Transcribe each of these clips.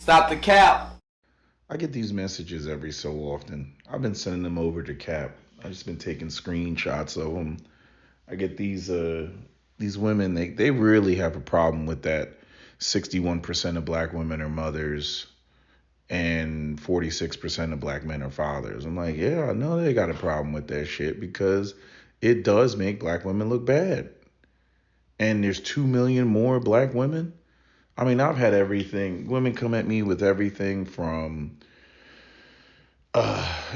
Stop the cap. I get these messages every so often. I've been sending them over to Cap. I've just been taking screenshots of them. I get these women. They really have a problem with that. 61% of black women are mothers, and 46% of black men are fathers. I'm like, yeah, I know they got a problem with that shit because it does make black women look bad. And there's 2 million more black women. I mean, I've had everything. Women come at me with everything from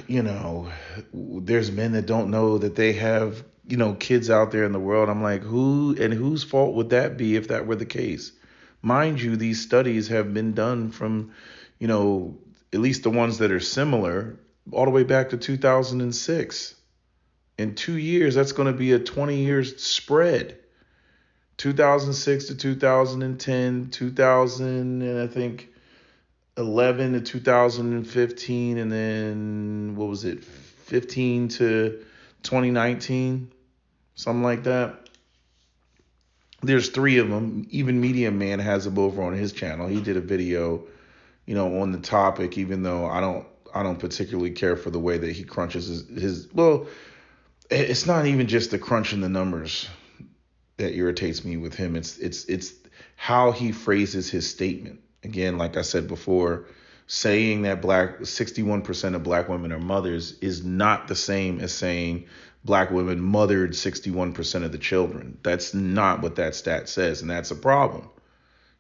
you know, there's men that don't know that they have, kids out there in the world. I'm like, who and whose fault would that be if that were the case? Mind you, these studies have been done from, you know, at least the ones that are similar, all the way back to 2006. In 2 years, that's going to be a 20 years spread. 2006 to 2010, 2000, and I think 11 to 2015, and then what was it, 15 to 2019, something like that. There's three of them. Even Medium Man has them over on his channel. He did a video, on the topic, even though I don't particularly care for the way that he crunches his well, it's not even just the crunching the numbers that irritates me with him. It's how he phrases his statement. Again, like I said before, saying that 61% of black women are mothers is not the same as saying black women mothered 61% of the children. That's not what that stat says, and that's a problem.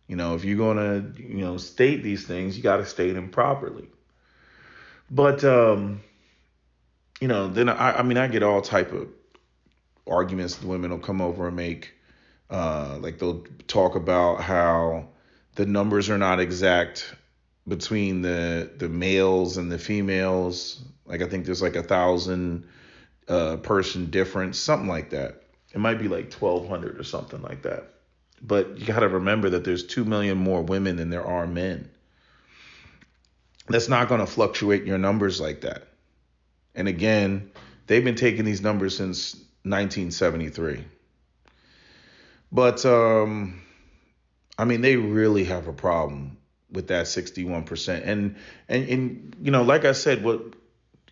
If you're gonna, state these things, you got to state them properly. But then I mean, I get all type of arguments the women will come over and make. Like they'll talk about how the numbers are not exact between the males and the females. Like I think there's like 1,000 person difference, something like that. It might be like 1,200 or something like that. But you got to remember that there's 2 million more women than there are men. That's not going to fluctuate your numbers like that. And again, they've been taking these numbers since 1973. But I mean, they really have a problem with that 61%. And like I said,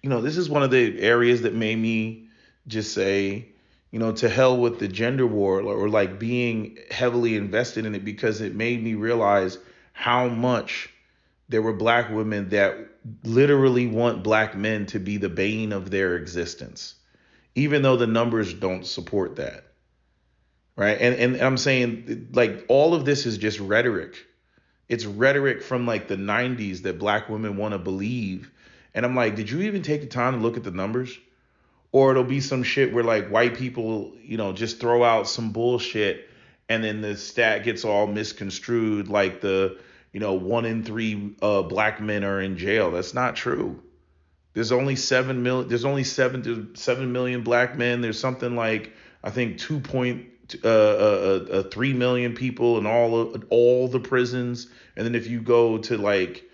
this is one of the areas that made me just say, to hell with the gender war, or like being heavily invested in it, because it made me realize how much there were black women that literally want black men to be the bane of their existence, even though the numbers don't support that. Right. And I'm saying, like, all of this is just rhetoric. It's rhetoric from like the 90s that black women want to believe. And I'm like, did you even take the time to look at the numbers? Or it'll be some shit where like white people, just throw out some bullshit, and then the stat gets all misconstrued, like the, 1 in 3 black men are in jail. That's not true. There's only 7 million. There's only 7 black men. There's something like, I think 3 million people in all the prisons. And then if you go to like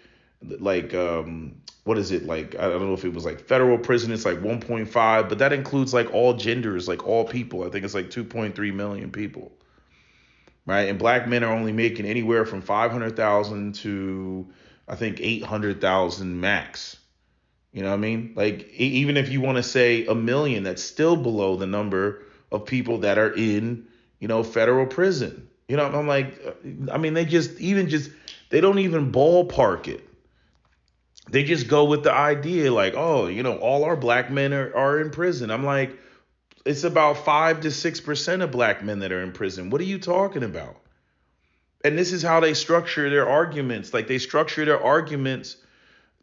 what is it, like, I don't know if it was like federal prison, it's like 1.5, but that includes like all genders, like all people. I think it's like 2.3 million people. Right? And black men are only making anywhere from 500,000 to, I think, 800,000 max. You know what I mean? Like, even if you want to say a million, that's still below the number of people that are in, federal prison. I'm like, I mean, they don't even ballpark it. They just go with the idea like, oh, all our black men are in prison. I'm like, it's about 5 to 6% of black men that are in prison. What are you talking about? And this is how they structure their arguments. Like, they structure their arguments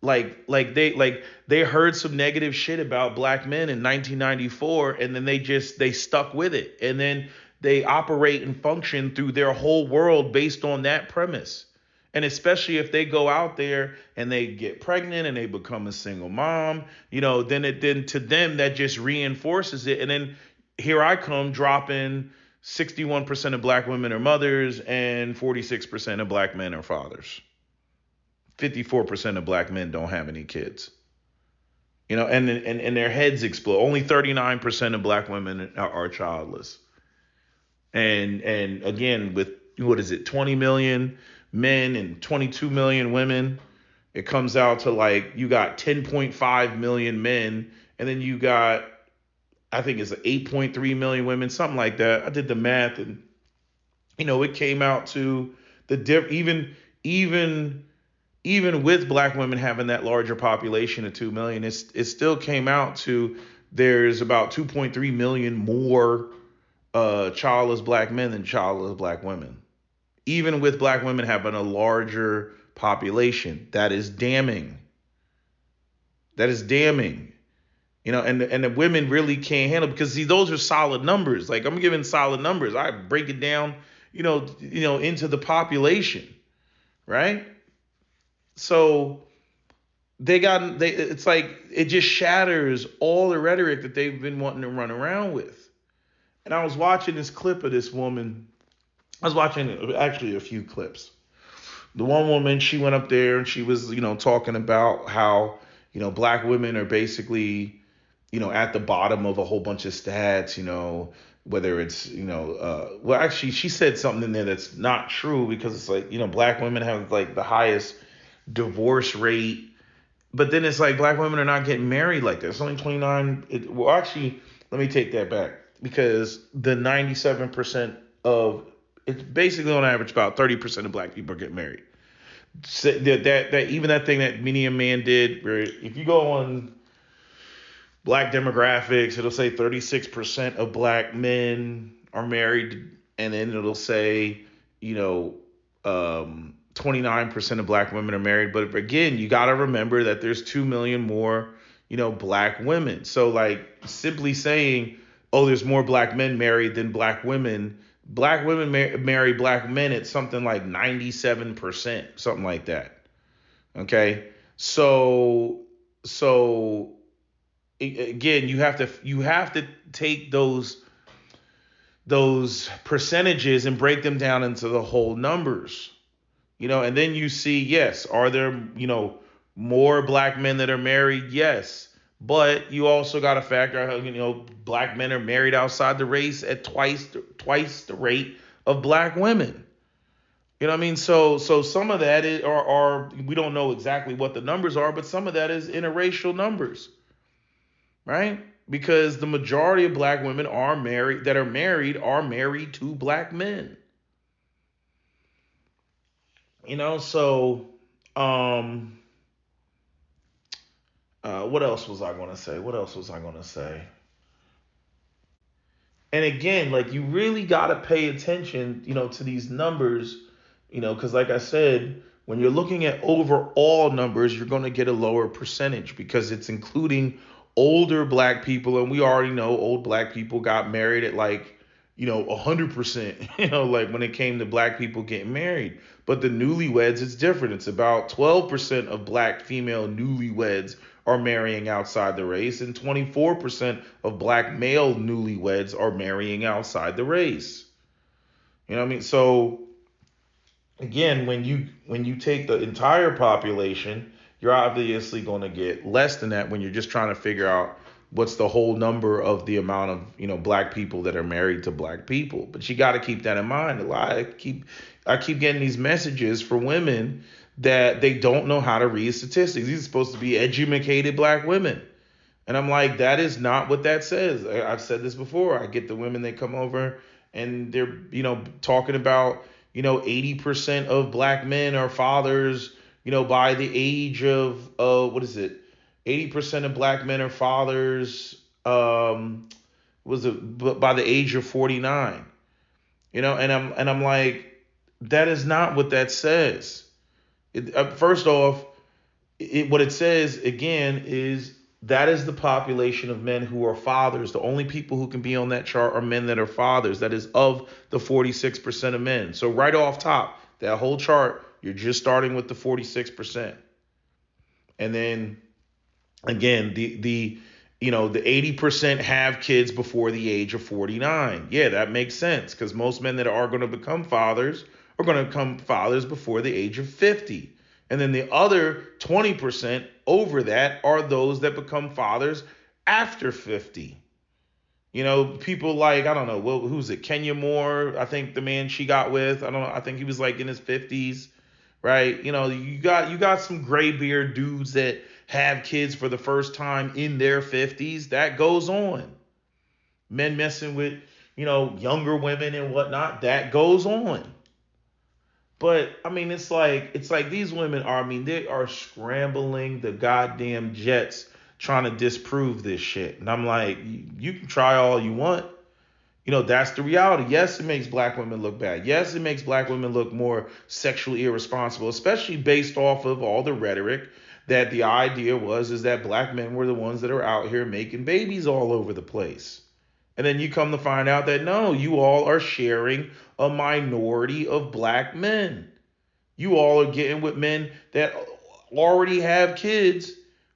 like they heard some negative shit about black men in 1994, and then they stuck with it, and then they operate and function through their whole world based on that premise. And especially if they go out there and they get pregnant and they become a single mom, then to them that just reinforces it. And then here I come dropping 61% of black women are mothers and 46% of black men are fathers. 54% of black men don't have any kids. And their heads explode. Only 39% of black women are childless. And again, with, what is it, 20 million men and 22 million women, it comes out to like you got 10.5 million men, and then you got, I think it's 8.3 million women, something like that. I did the math, and it came out to even even with black women having that larger population of 2 million, it still came out to there's about 2.3 million more childless black men than childless black women. Even with black women having a larger population, that is damning. That is damning. And the women really can't handle, because see, those are solid numbers. Like, I'm giving solid numbers. I break it down, into the population, right? So it's like it just shatters all the rhetoric that they've been wanting to run around with. And I was watching this clip of this woman. I was watching actually a few clips. The one woman, she went up there and she was, talking about how, black women are basically, at the bottom of a whole bunch of stats, whether it's, well, actually, she said something in there that's not true, because it's like, black women have like the highest divorce rate. But then it's like black women are not getting married like this. It's only 29. Well, actually, let me take that back, because the 97% of, it's basically on average about 30% of black people are getting married. So that even that thing that Medium Man did, where if you go on black demographics, it'll say 36% of black men are married, and then it'll say, 29% of black women are married. But again, you got to remember that there's 2 million more, black women. So like simply saying, oh, there's more black men married than black women. Black women marry black men at something like 97%, something like that. Okay. So again, you have to take those percentages and break them down into the whole numbers. And then you see, yes, are there, more black men that are married? Yes. But you also got to factor out, black men are married outside the race at twice the rate of black women. You know what I mean? So some of that is, or we don't know exactly what the numbers are, but some of that is interracial numbers, right? Because the majority of black women are married to black men. So what else was I going to say? And again, like, you really got to pay attention, to these numbers, because like I said, when you're looking at overall numbers, you're going to get a lower percentage, because it's including older black people. And we already know old black people got married at like, 100%, like when it came to black people getting married. But the newlyweds, it's different. It's about 12% of black female newlyweds are marrying outside the race, and 24% of black male newlyweds are marrying outside the race. You know what I mean? So again, when you take the entire population, you're obviously going to get less than that when you're just trying to figure out what's the whole number of the amount of, black people that are married to black people. But you got to keep that in mind. I keep getting these messages for women that they don't know how to read statistics. These are supposed to be educated black women. And I'm like, that is not what that says. I've said this before. I get the women that come over and they're, talking about, 80% of black men are fathers, by the age of, what is it? 80% of black men are fathers, was it by the age of 49? And I'm like, that is not what that says. First off, what it says again is that is the population of men who are fathers. The only people who can be on that chart are men that are fathers. That is of the 46% of men. So right off top, that whole chart, you're just starting with the 46%. And then again, the 80% have kids before the age of 49. Yeah, that makes sense, because most men that are going to become fathers are going to become fathers before the age of 50. And then the other 20% over that are those that become fathers after 50. People like, I don't know, who's it? Kenya Moore, I think the man she got with, I don't know, I think he was like in his 50s. right? You got some gray beard dudes that have kids for the first time in their 50s. That goes on. Men messing with, younger women and whatnot. That goes on. But I mean, it's like these women are. I mean, they are scrambling the goddamn jets trying to disprove this shit. And I'm like, you can try all you want. That's the reality. Yes, it makes black women look bad. Yes, it makes black women look more sexually irresponsible, especially based off of all the rhetoric that the idea is that black men were the ones that are out here making babies all over the place. And then you come to find out that no, you all are sharing a minority of black men. You all are getting with men that already have kids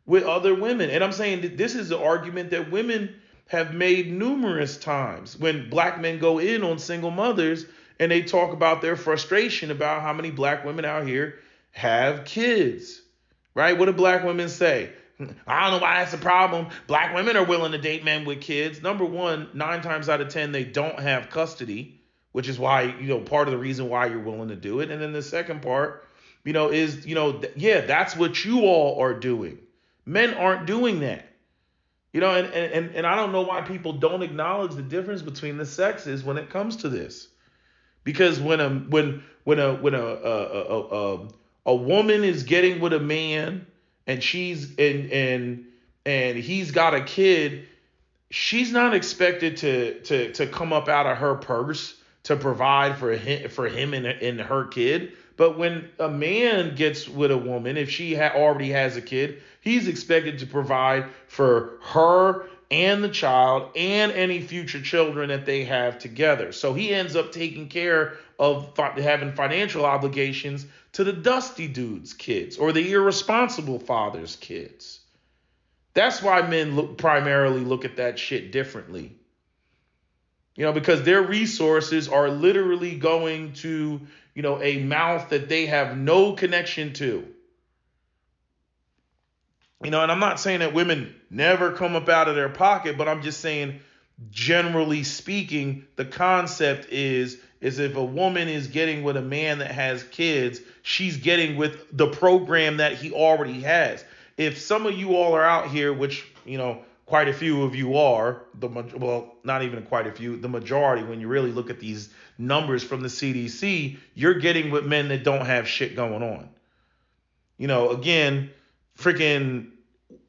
with other women. And I'm saying that this is an argument that women have made numerous times when black men go in on single mothers and they talk about their frustration about how many black women out here have kids. Right? What do black women say? I don't know why that's a problem. Black women are willing to date men with kids. Number one, 9 times out of 10, they don't have custody, which is why, part of the reason why you're willing to do it. And then the second part, is, that's what you all are doing. Men aren't doing that. And I don't know why people don't acknowledge the difference between the sexes when it comes to this. Because when a woman is getting with a man and and he's got a kid, she's not expected to come up out of her purse to provide for him and her kid. But when a man gets with a woman, if she already has a kid, he's expected to provide for her and the child and any future children that they have together. So he ends up taking care of having financial obligations to the dusty dude's kids or the irresponsible father's kids. That's why men primarily look at that shit differently. Because their resources are literally going to, a mouth that they have no connection to. And I'm not saying that women never come up out of their pocket, but I'm just saying, generally speaking, the concept is if a woman is getting with a man that has kids, she's getting with the program that he already has. If some of you all are out here, which, quite a few of you are, not even quite a few, the majority, when you really look at these numbers from the CDC, you're getting with men that don't have shit going on. Again, freaking,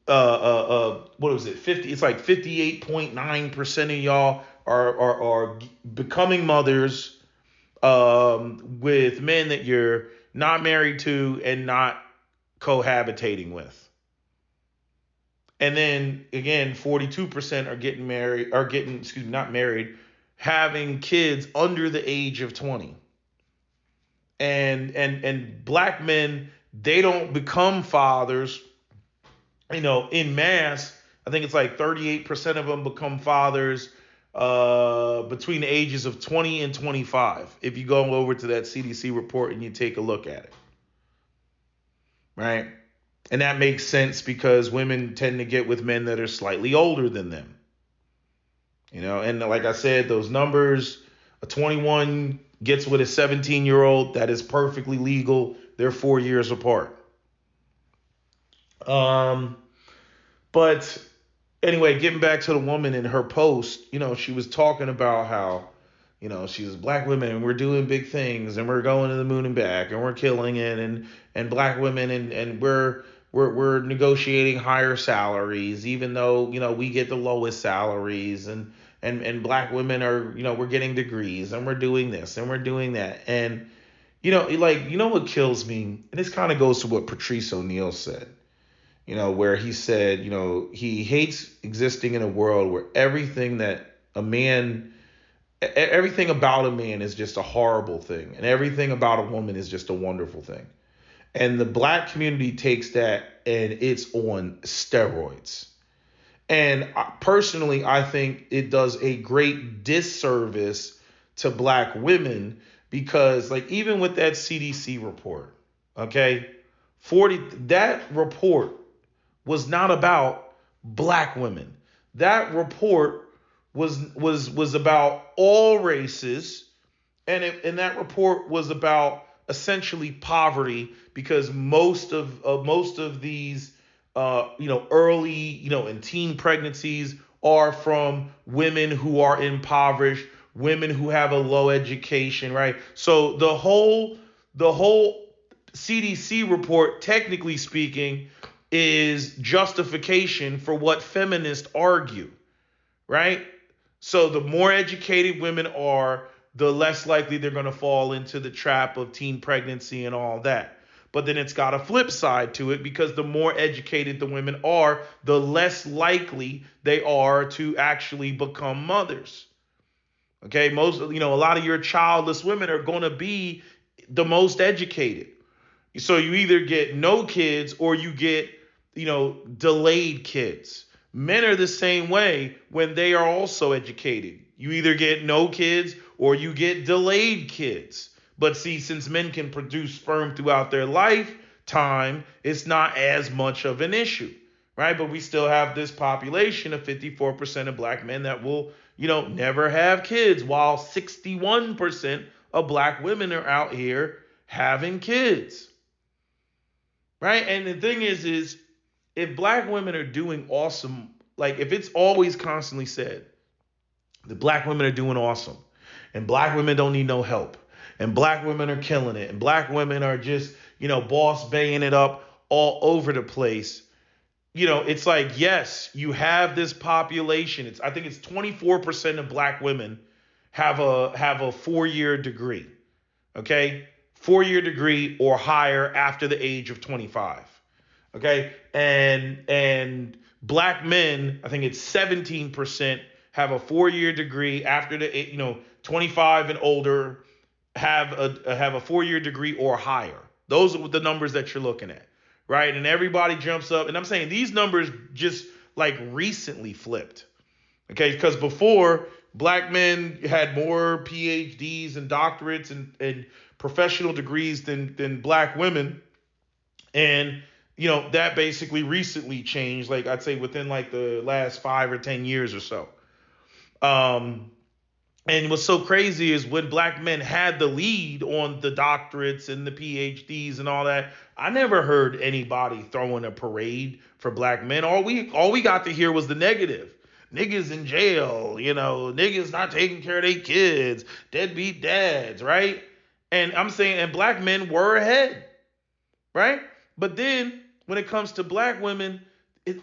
what was it? 50, it's like 58.9% of y'all are becoming mothers, with men that you're not married to and not cohabitating with. And then again, 42% not married, having kids under the age of 20. And black men, they don't become fathers, in mass. I think it's like 38% of them become fathers between the ages of 20 and 25. If you go over to that CDC report and you take a look at it. Right? And that makes sense because women tend to get with men that are slightly older than them. And like I said, those numbers, a 21 gets with a 17-year-old, that is perfectly legal. They're 4 years apart. But anyway, getting back to the woman in her post, she was talking about how, she's black women and we're doing big things and we're going to the moon and back and we're killing it and black women and we're negotiating higher salaries, even though, we get the lowest salaries and black women are, we're getting degrees and we're doing this and we're doing that. And, what kills me, and this kind of goes to what Patrice O'Neal said, where he said, he hates existing in a world where everything about a man is just a horrible thing and everything about a woman is just a wonderful thing. And the black community takes that and it's on steroids. And personally, I think it does a great disservice to black women because, even with that CDC report, okay, that report was not about black women. That report was about all races, and that report was about essentially poverty, because most of these early and teen pregnancies are from women who are impoverished, women who have a low education, right? So the whole CDC report, technically speaking, is justification for what feminists argue, right? So the more educated women are, the less likely they're going to fall into the trap of teen pregnancy and all that. But then it's got a flip side to it, because the more educated the women are, the less likely they are to actually become mothers. Okay, a lot of your childless women are going to be the most educated. So you either get no kids or you get, delayed kids. Men are the same way when they are also educated. You either get no kids or you get delayed kids. But see, since men can produce sperm throughout their lifetime, it's not as much of an issue, right? But we still have this population of 54% of black men that will, never have kids, while 61% of black women are out here having kids. Right? And the thing is if black women are doing awesome, like if it's always constantly said that black women are doing awesome and black women don't need no help and black women are killing it and black women are just, boss baying it up all over the place, it's like, yes, you have this population. I think it's 24% of black women have a 4-year degree. Okay? 4-year degree or higher after the age of 25. Okay? And black men, I think it's 17% have a 4-year degree after the 25 and older, have a 4-year degree or higher. Those are the numbers that you're looking at, right? And everybody jumps up, and I'm saying these numbers just like recently flipped. Okay, because before, black men had more PhDs and doctorates and professional degrees than black women. And, that basically recently changed, like I'd say within like the last 5 or 10 years or so. And what's so crazy is when black men had the lead on the doctorates and the PhDs and all that, I never heard anybody throwing a parade for black men. All we got to hear was the negative. Niggas in jail, niggas not taking care of their kids, deadbeat dads, right? And I'm saying, and black men were ahead, right? But then when it comes to black women,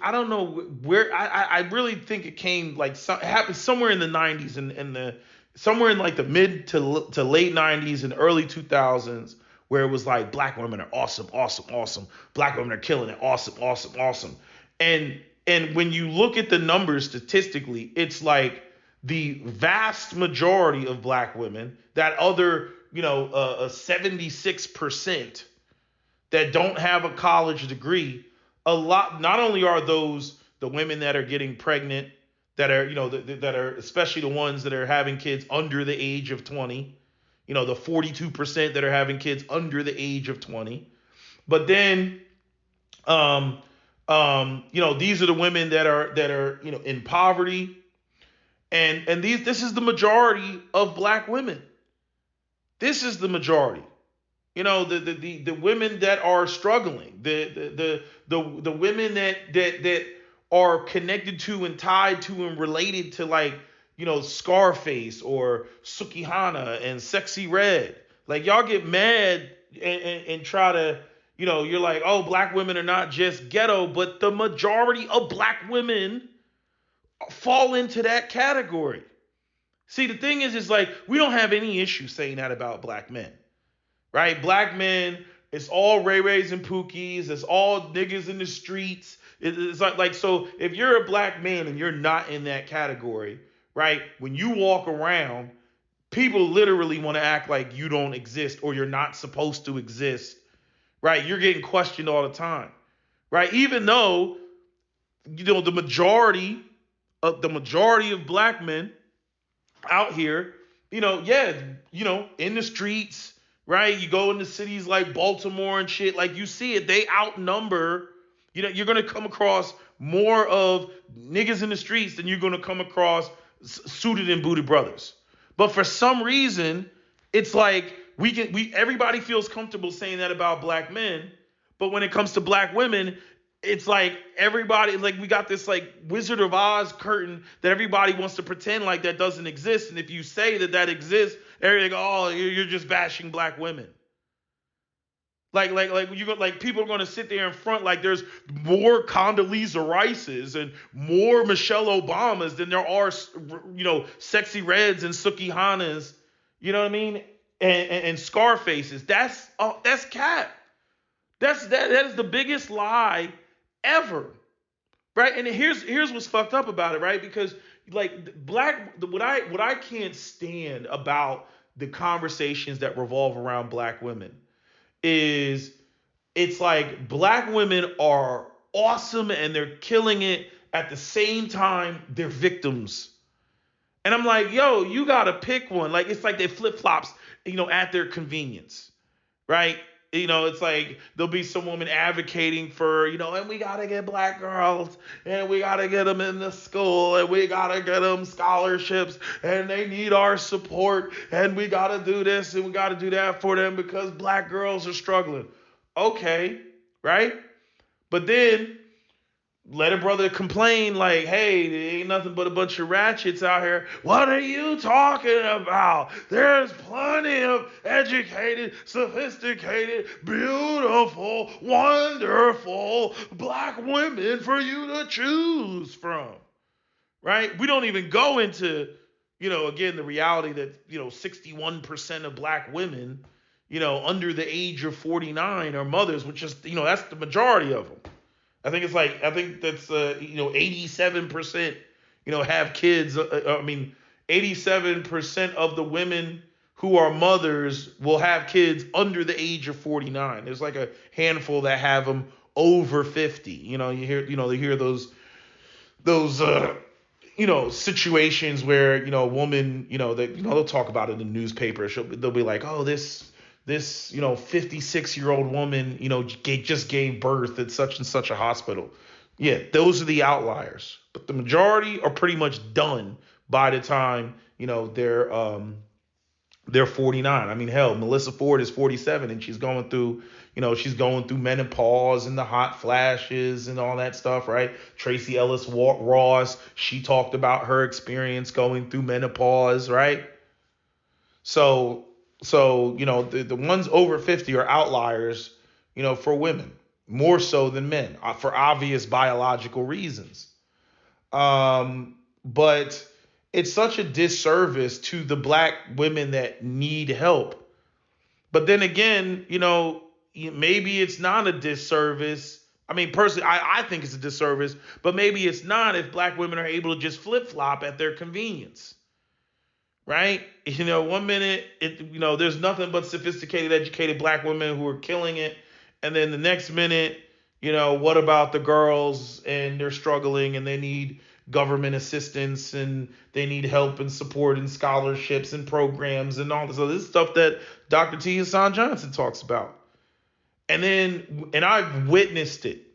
I don't know where. I really think it came like it happened somewhere in the 90s and somewhere in like the mid to late 90s and early 2000s, where it was like black women are awesome, awesome, awesome. Black women are killing it, awesome, awesome, awesome. And when you look at the numbers statistically, it's like the vast majority of black women, that other 76% that don't have a college degree, a lot, not only are those the women that are getting pregnant, that are, that are, especially the ones that are having kids under the age of 20, the 42% that are having kids under the age of 20. But then, these are the women that are, in poverty. And this is the majority of black women. This is the majority. The women that are struggling, the women that are connected to and tied to and related to, like, Scarface or Sukihana and Sexy Red. Like, y'all get mad and try to, you're like, oh, black women are not just ghetto, but the majority of black women fall into that category. See, the thing is like, we don't have any issue saying that about black men. Right? Black men, it's all Ray Rays and Pookies. It's all niggas in the streets. It's like, so if you're a black man and you're not in that category, right? When you walk around, people literally want to act like you don't exist or you're not supposed to exist, right? You're getting questioned all the time, right? Even though, the majority of black men out here, in the streets, right? You go into cities like Baltimore and shit, like you see it, they outnumber, you're going to come across more of niggas in the streets than you're going to come across suited and booted brothers. But for some reason, it's like Everybody feels comfortable saying that about black men, but when it comes to black women, it's like everybody, like we got this like Wizard of Oz curtain that everybody wants to pretend like that doesn't exist. And if you say that that exists, everybody go, oh, you're just bashing black women. Like people are going to sit there in front like there's more Condoleezza Rices and more Michelle Obamas than there are, Sexy Reds and Suki Hanas. You know what I mean? And Scarfaces. That's cap. That is the biggest lie ever. Right? And here's what's fucked up about it, right? Because like what I can't stand about the conversations that revolve around black women is it's like black women are awesome and they're killing it, at the same time they're victims. And I'm like, yo, you gotta pick one. Like it's like they flip flops, at their convenience, right? It's like there'll be some woman advocating for, and we gotta get black girls, and we gotta get them into school, and we gotta get them scholarships, and they need our support, and we gotta do this and we gotta do that for them because black girls are struggling. Okay, right? But then let a brother complain like, hey, there ain't nothing but a bunch of ratchets out here. What are you talking about? There's plenty of educated, sophisticated, beautiful, wonderful black women for you to choose from. Right? We don't even go into, again, the reality that, 61% of black women, under the age of 49 are mothers, which is, that's the majority of them. I think that's 87%, have kids. 87% of the women who are mothers will have kids under the age of 49. There's like a handful that have them over 50. You hear those situations where, a woman, they'll talk about it in the newspaper. They'll be like, oh, this 56-year-old woman, just gave birth at such and such a hospital. Yeah, those are the outliers. But the majority are pretty much done by the time, they're 49. I mean, hell, Melissa Ford is 47 and she's going through menopause and the hot flashes and all that stuff, right? Tracy Ellis Ross, she talked about her experience going through menopause, right? So the ones over 50 are outliers, for women, more so than men, for obvious biological reasons. But it's such a disservice to the black women that need help. But then again, maybe it's not a disservice. I mean, personally, I think it's a disservice, but maybe it's not if black women are able to just flip-flop at their convenience. Right? 1 minute, there's nothing but sophisticated, educated black women who are killing it. And then the next minute, what about the girls and they're struggling and they need government assistance and they need help and support and scholarships and programs and all this other stuff that Dr. T. Hassan Johnson talks about. And I've witnessed it.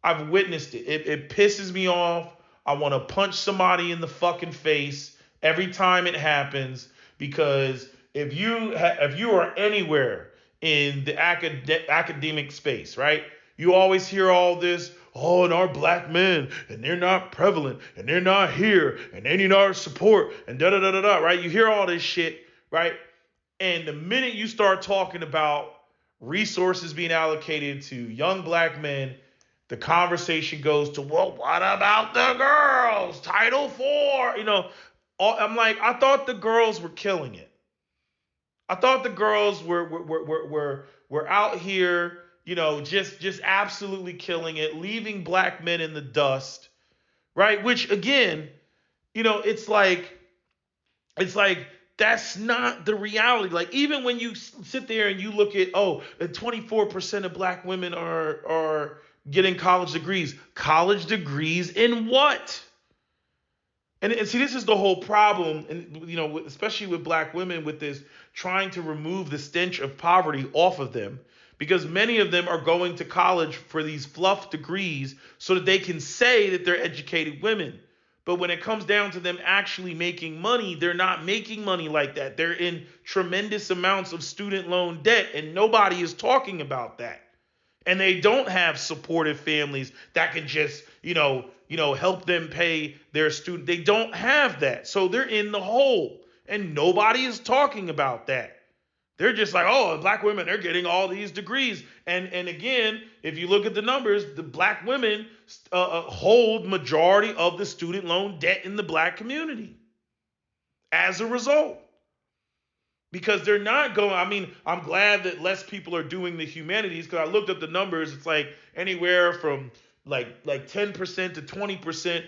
It pisses me off. I want to punch somebody in the fucking face every time it happens, because if you are anywhere in the academic space, right, you always hear all this, oh, and our black men, and they're not prevalent, and they're not here, and they need our support, and da-da-da-da-da, right? You hear all this shit, right? And the minute you start talking about resources being allocated to young black men, the conversation goes to, well, what about the girls? Title IV, I'm like, I thought the girls were killing it. I thought the girls were out here, just absolutely killing it, leaving black men in the dust, right? Which again, it's like that's not the reality. Like even when you sit there and you look at, 24% of black women are getting college degrees. College degrees in what? And see, this is the whole problem, and especially with black women, with this trying to remove the stench of poverty off of them, because many of them are going to college for these fluff degrees so that they can say that they're educated women. But when it comes down to them actually making money, they're not making money like that. They're in tremendous amounts of student loan debt, and nobody is talking about that. And they don't have supportive families that can just, help them pay their student. They don't have that. So they're in the hole, and nobody is talking about that. They're just like, oh, black women, they're getting all these degrees. And again, if you look at the numbers, the black women hold majority of the student loan debt in the black community as a result. Because they're not going, I'm glad that less people are doing the humanities, because I looked up the numbers. It's like anywhere from like 10% to 20%,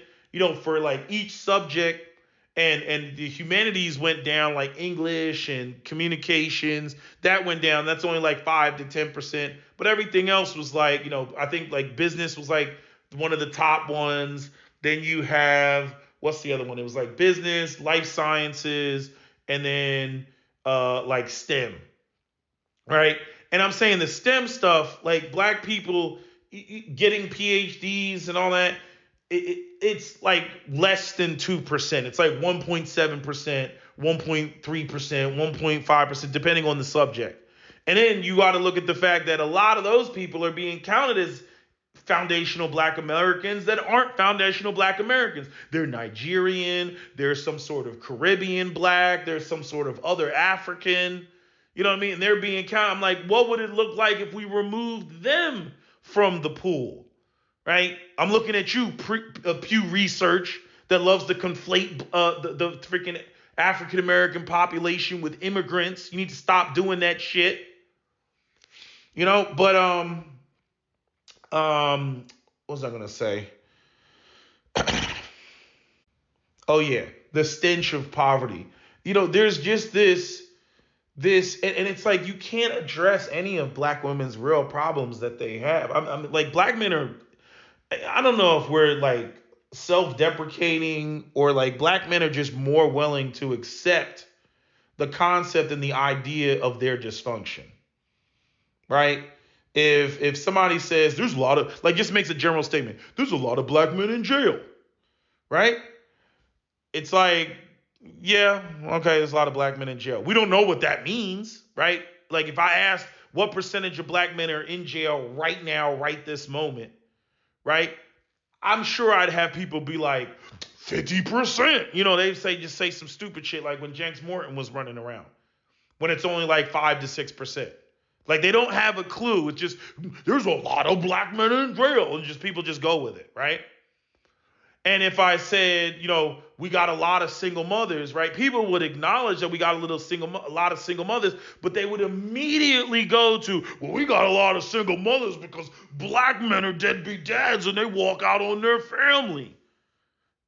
for like each subject. And the humanities went down, like English and communications. That went down. That's only like 5 to 10%. But everything else was like, I think like business was like one of the top ones. Then you have, what's the other one? It was like business, life sciences, and then like STEM, right? And I'm saying the STEM stuff, like black people getting PhDs and all that, it's like less than 2%. It's like 1.7%, 1.3%, 1.5%, depending on the subject. And then you got to look at the fact that a lot of those people are being counted as foundational black Americans that aren't foundational black Americans. They're Nigerian, there's some sort of Caribbean black, there's some sort of other African, you know what I mean? And they're being counted. I'm like, what would it look like if we removed them from the pool, right? I'm looking at you, Pew Research, that loves to conflate the freaking African American population with immigrants. You need to stop doing that shit, but what was I gonna say? Oh yeah, the stench of poverty. There's just this, and it's like you can't address any of black women's real problems that they have. I'm like, black men are. I don't know if we're like self-deprecating, or like black men are just more willing to accept the concept and the idea of their dysfunction, right? If somebody says there's a lot of, like, just makes a general statement, there's a lot of black men in jail, right? It's like, yeah, okay, there's a lot of black men in jail. We don't know what that means, right? Like, if I asked what percentage of black men are in jail right now, right this moment, right? I'm sure I'd have people be like 50%. They just say some stupid shit like when Jenks Morton was running around, when it's only like 5 to 6%. Like, they don't have a clue. It's just, there's a lot of black men in jail, and just people just go with it, right? And if I said, we got a lot of single mothers, right? People would acknowledge that we got a lot of single mothers, but they would immediately go to, well, we got a lot of single mothers because black men are deadbeat dads and they walk out on their family.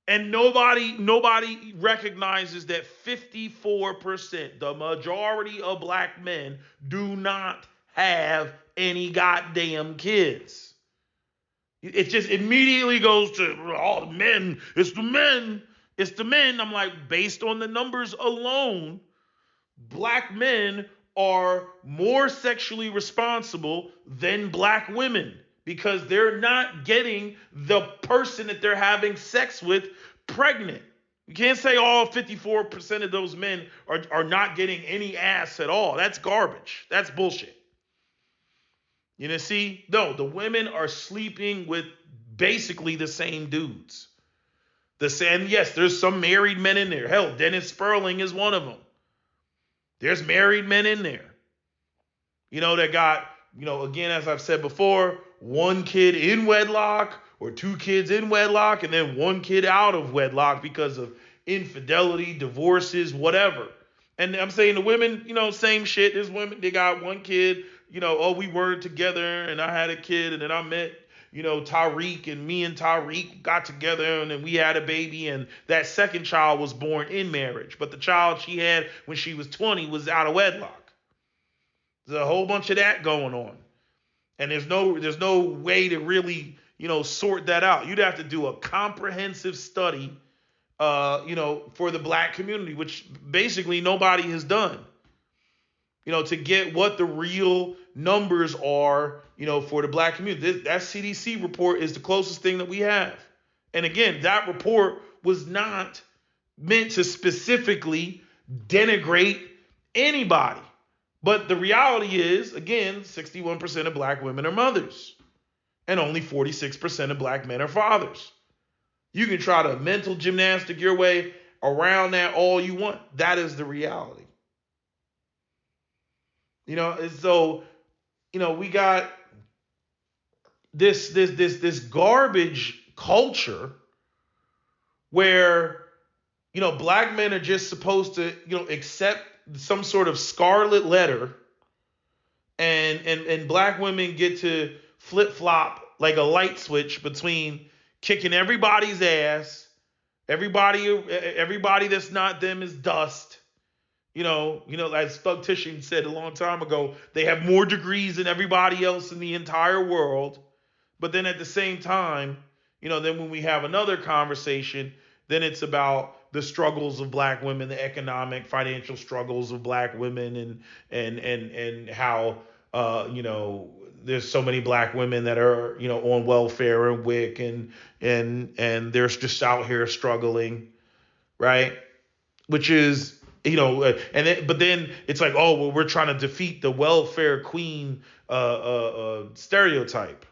And nobody recognizes that 54%, the majority of black men, do not have any goddamn kids. It just immediately goes to, oh, the men. It's the men. It's the men. I'm like, based on the numbers alone, black men are more sexually responsible than black women, because they're not getting the person that they're having sex with pregnant. You can't say all 54% of those men are not getting any ass at all. That's garbage. That's bullshit. See? No, the women are sleeping with basically the same dudes. And yes, there's some married men in there. Hell, Dennis Sperling is one of them. There's married men in there. That got, again, as I've said before, one kid in wedlock or two kids in wedlock, and then one kid out of wedlock because of infidelity, divorces, whatever. And I'm saying the women, same shit. There's women, they got one kid, oh, we were together and I had a kid, and then I met, Tyreek, and me and Tyreek got together and then we had a baby, and that second child was born in marriage. But the child she had when she was 20 was out of wedlock. There's a whole bunch of that going on. And there's no way to really, sort that out. You'd have to do a comprehensive study, for the black community, which basically nobody has done, to get what the real numbers are, for the black community. That CDC report is the closest thing that we have. And again, that report was not meant to specifically denigrate anybody. But the reality is, again, 61% of black women are mothers, and only 46% of black men are fathers. You can try to mental gymnastic your way around that all you want. That is the reality. And so, we got this garbage culture where, black men are just supposed to, accept some sort of scarlet letter, and black women get to flip flop like a light switch between kicking everybody's ass, everybody that's not them is dust. As Thug Tishing said a long time ago, they have more degrees than everybody else in the entire world. But then at the same time, then when we have another conversation, then it's about the struggles of black women, the economic, financial struggles of black women, and how there's so many black women that are on welfare and WIC and they're just out here struggling, right? Which is but then it's like, oh well, we're trying to defeat the welfare queen stereotype.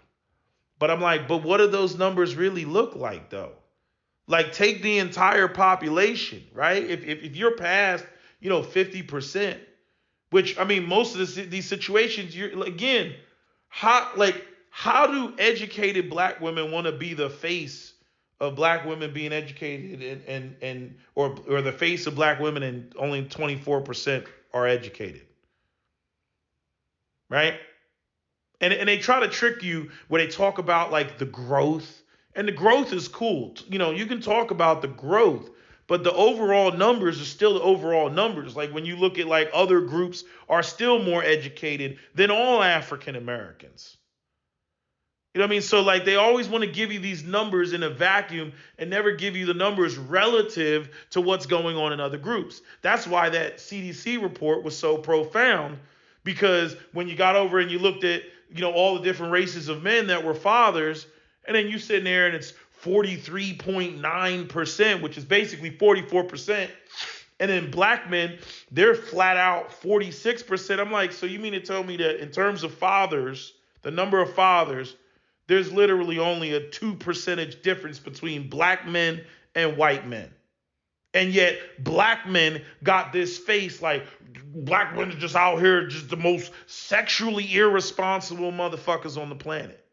But I'm like, but what do those numbers really look like though? Like, take the entire population, right? If you're past 50%, which I mean most of these situations, you're again, how do educated black women want to be the face of black women being educated or the face of black women and only 24% are educated, right? And they try to trick you where they talk about like the growth, and the growth is cool. You can talk about the growth, but the overall numbers are still the overall numbers. Like when you look at like other groups are still more educated than all African Americans. You know what I mean? So like they always want to give you these numbers in a vacuum and never give you the numbers relative to what's going on in other groups. That's why that CDC report was so profound, because when you got over and you looked at, all the different races of men that were fathers, and then you sitting there and it's 43.9%, which is basically 44%. And then black men, they're flat out 46%. I'm like, so you mean to tell me that in terms of fathers, the number of fathers, there's literally only a 2% difference between black men and white men. And yet black men got this face like black men are just out here just the most sexually irresponsible motherfuckers on the planet.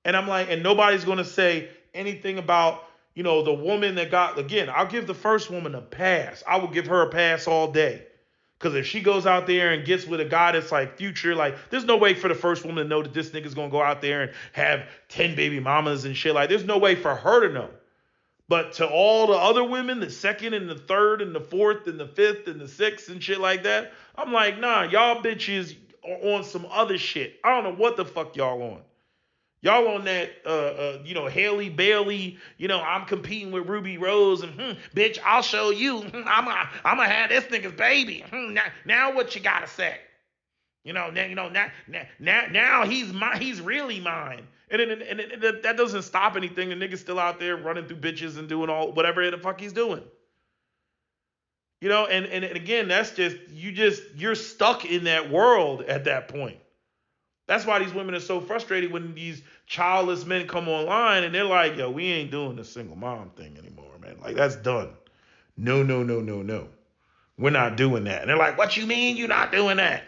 And I'm like, and nobody's going to say anything about, the woman that got, again, I'll give the first woman a pass. I will give her a pass all day. Because if she goes out there and gets with a guy that's like Future, like there's no way for the first woman to know that this nigga's going to go out there and have 10 baby mamas and shit. Like there's no way for her to know. But to all the other women, the second and the third and the fourth and the fifth and the sixth and shit like that, I'm like, nah, y'all bitches are on some other shit. I don't know what the fuck y'all on. Y'all on that, Haley Bailey, I'm competing with Ruby Rose and, bitch, I'll show you. I'm gonna have this nigga's baby. Now what you gotta say? Now he's really mine. And that doesn't stop anything. The nigga's still out there running through bitches and doing whatever the fuck he's doing. And again, that's you're stuck in that world at that point. That's why these women are so frustrated when these childless men come online and they're like, yo, we ain't doing the single mom thing anymore, man. Like, that's done. No. We're not doing that. And they're like, what you mean you're not doing that?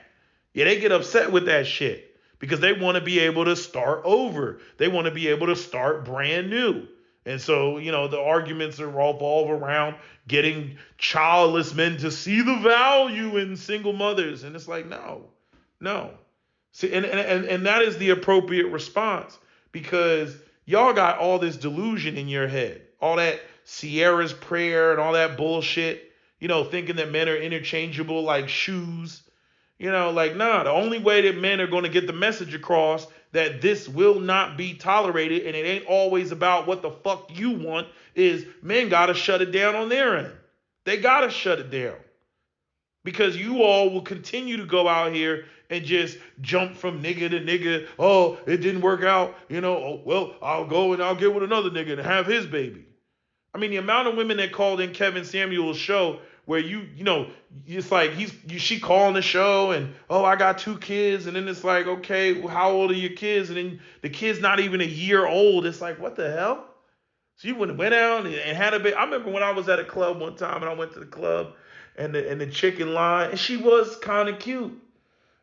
Yeah, they get upset with that shit because they want to be able to start over. They want to be able to start brand new. And so, the arguments revolve around getting childless men to see the value in single mothers. And it's like, no. See, and that is the appropriate response, because y'all got all this delusion in your head, all that Sierra's prayer and all that bullshit, thinking that men are interchangeable like shoes. The only way that men are going to get the message across that this will not be tolerated and it ain't always about what the fuck you want is men got to shut it down on their end. They got to shut it down. Because you all will continue to go out here and just jump from nigga to nigga. Oh, it didn't work out. Oh, well, I'll go and I'll get with another nigga and have his baby. I mean, the amount of women that called in Kevin Samuel's show where you know, it's like she calling the show and, oh, I got 2 kids. And then it's like, okay, well, how old are your kids? And then the kid's not even a year old. It's like, what the hell? So you went out and had a baby. I remember when I was at a club one time and I went to the club and the chick in line, and she was kind of cute.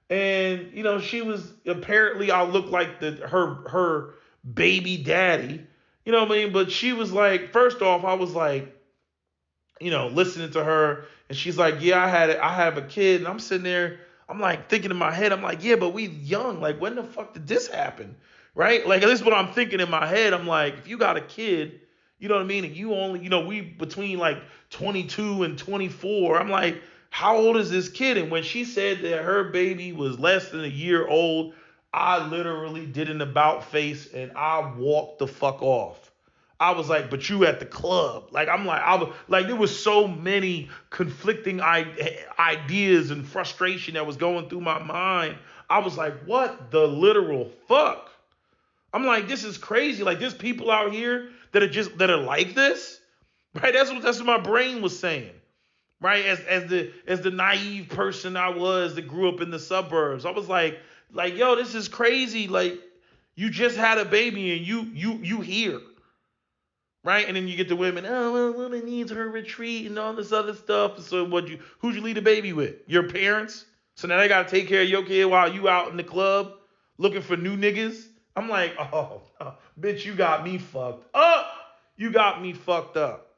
And you know, she was apparently I looked like her baby daddy. You know what I mean? But she was like, first off, I was like, you know, listening to her, and she's like, yeah, I have a kid, and I'm sitting there, I'm like thinking in my head, I'm like, yeah, but we young, like when the fuck did this happen, right? Like this is what I'm thinking in my head. I'm like, if you got a kid, you know what I mean, and you only, you know, we between like 22 and 24, I'm like, how old is this kid? And when she said that her baby was less than a year old, I literally did an about face and I walked the fuck off. I was like, but you at the club. Like, I'm like, I was like, there was so many conflicting ideas and frustration that was going through my mind. I was like, what the literal fuck? I'm like, this is crazy. Like, there's people out here that are like this, right? That's what my brain was saying, right? As the naive person I was that grew up in the suburbs, I was like, yo, this is crazy. Like, you just had a baby and you here. Right, and then you get the women. Oh, well, woman needs her retreat and all this other stuff. So who'd you leave the baby with? Your parents. So now they gotta take care of your kid while you out in the club looking for new niggas. I'm like, oh, bitch, you got me fucked up. You got me fucked up.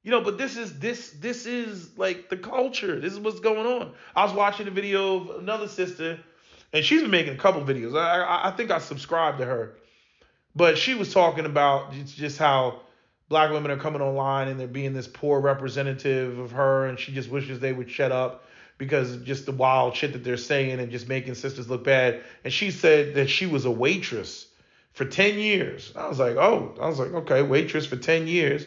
You know, but this is like the culture. This is what's going on. I was watching a video of another sister, and she's been making a couple videos. I think I subscribed to her, but she was talking about just how black women are coming online and they're being this poor representative of her, and she just wishes they would shut up because of just the wild shit that they're saying and just making sisters look bad. And she said that she was a waitress for 10 years. I was like, okay, waitress for 10 years.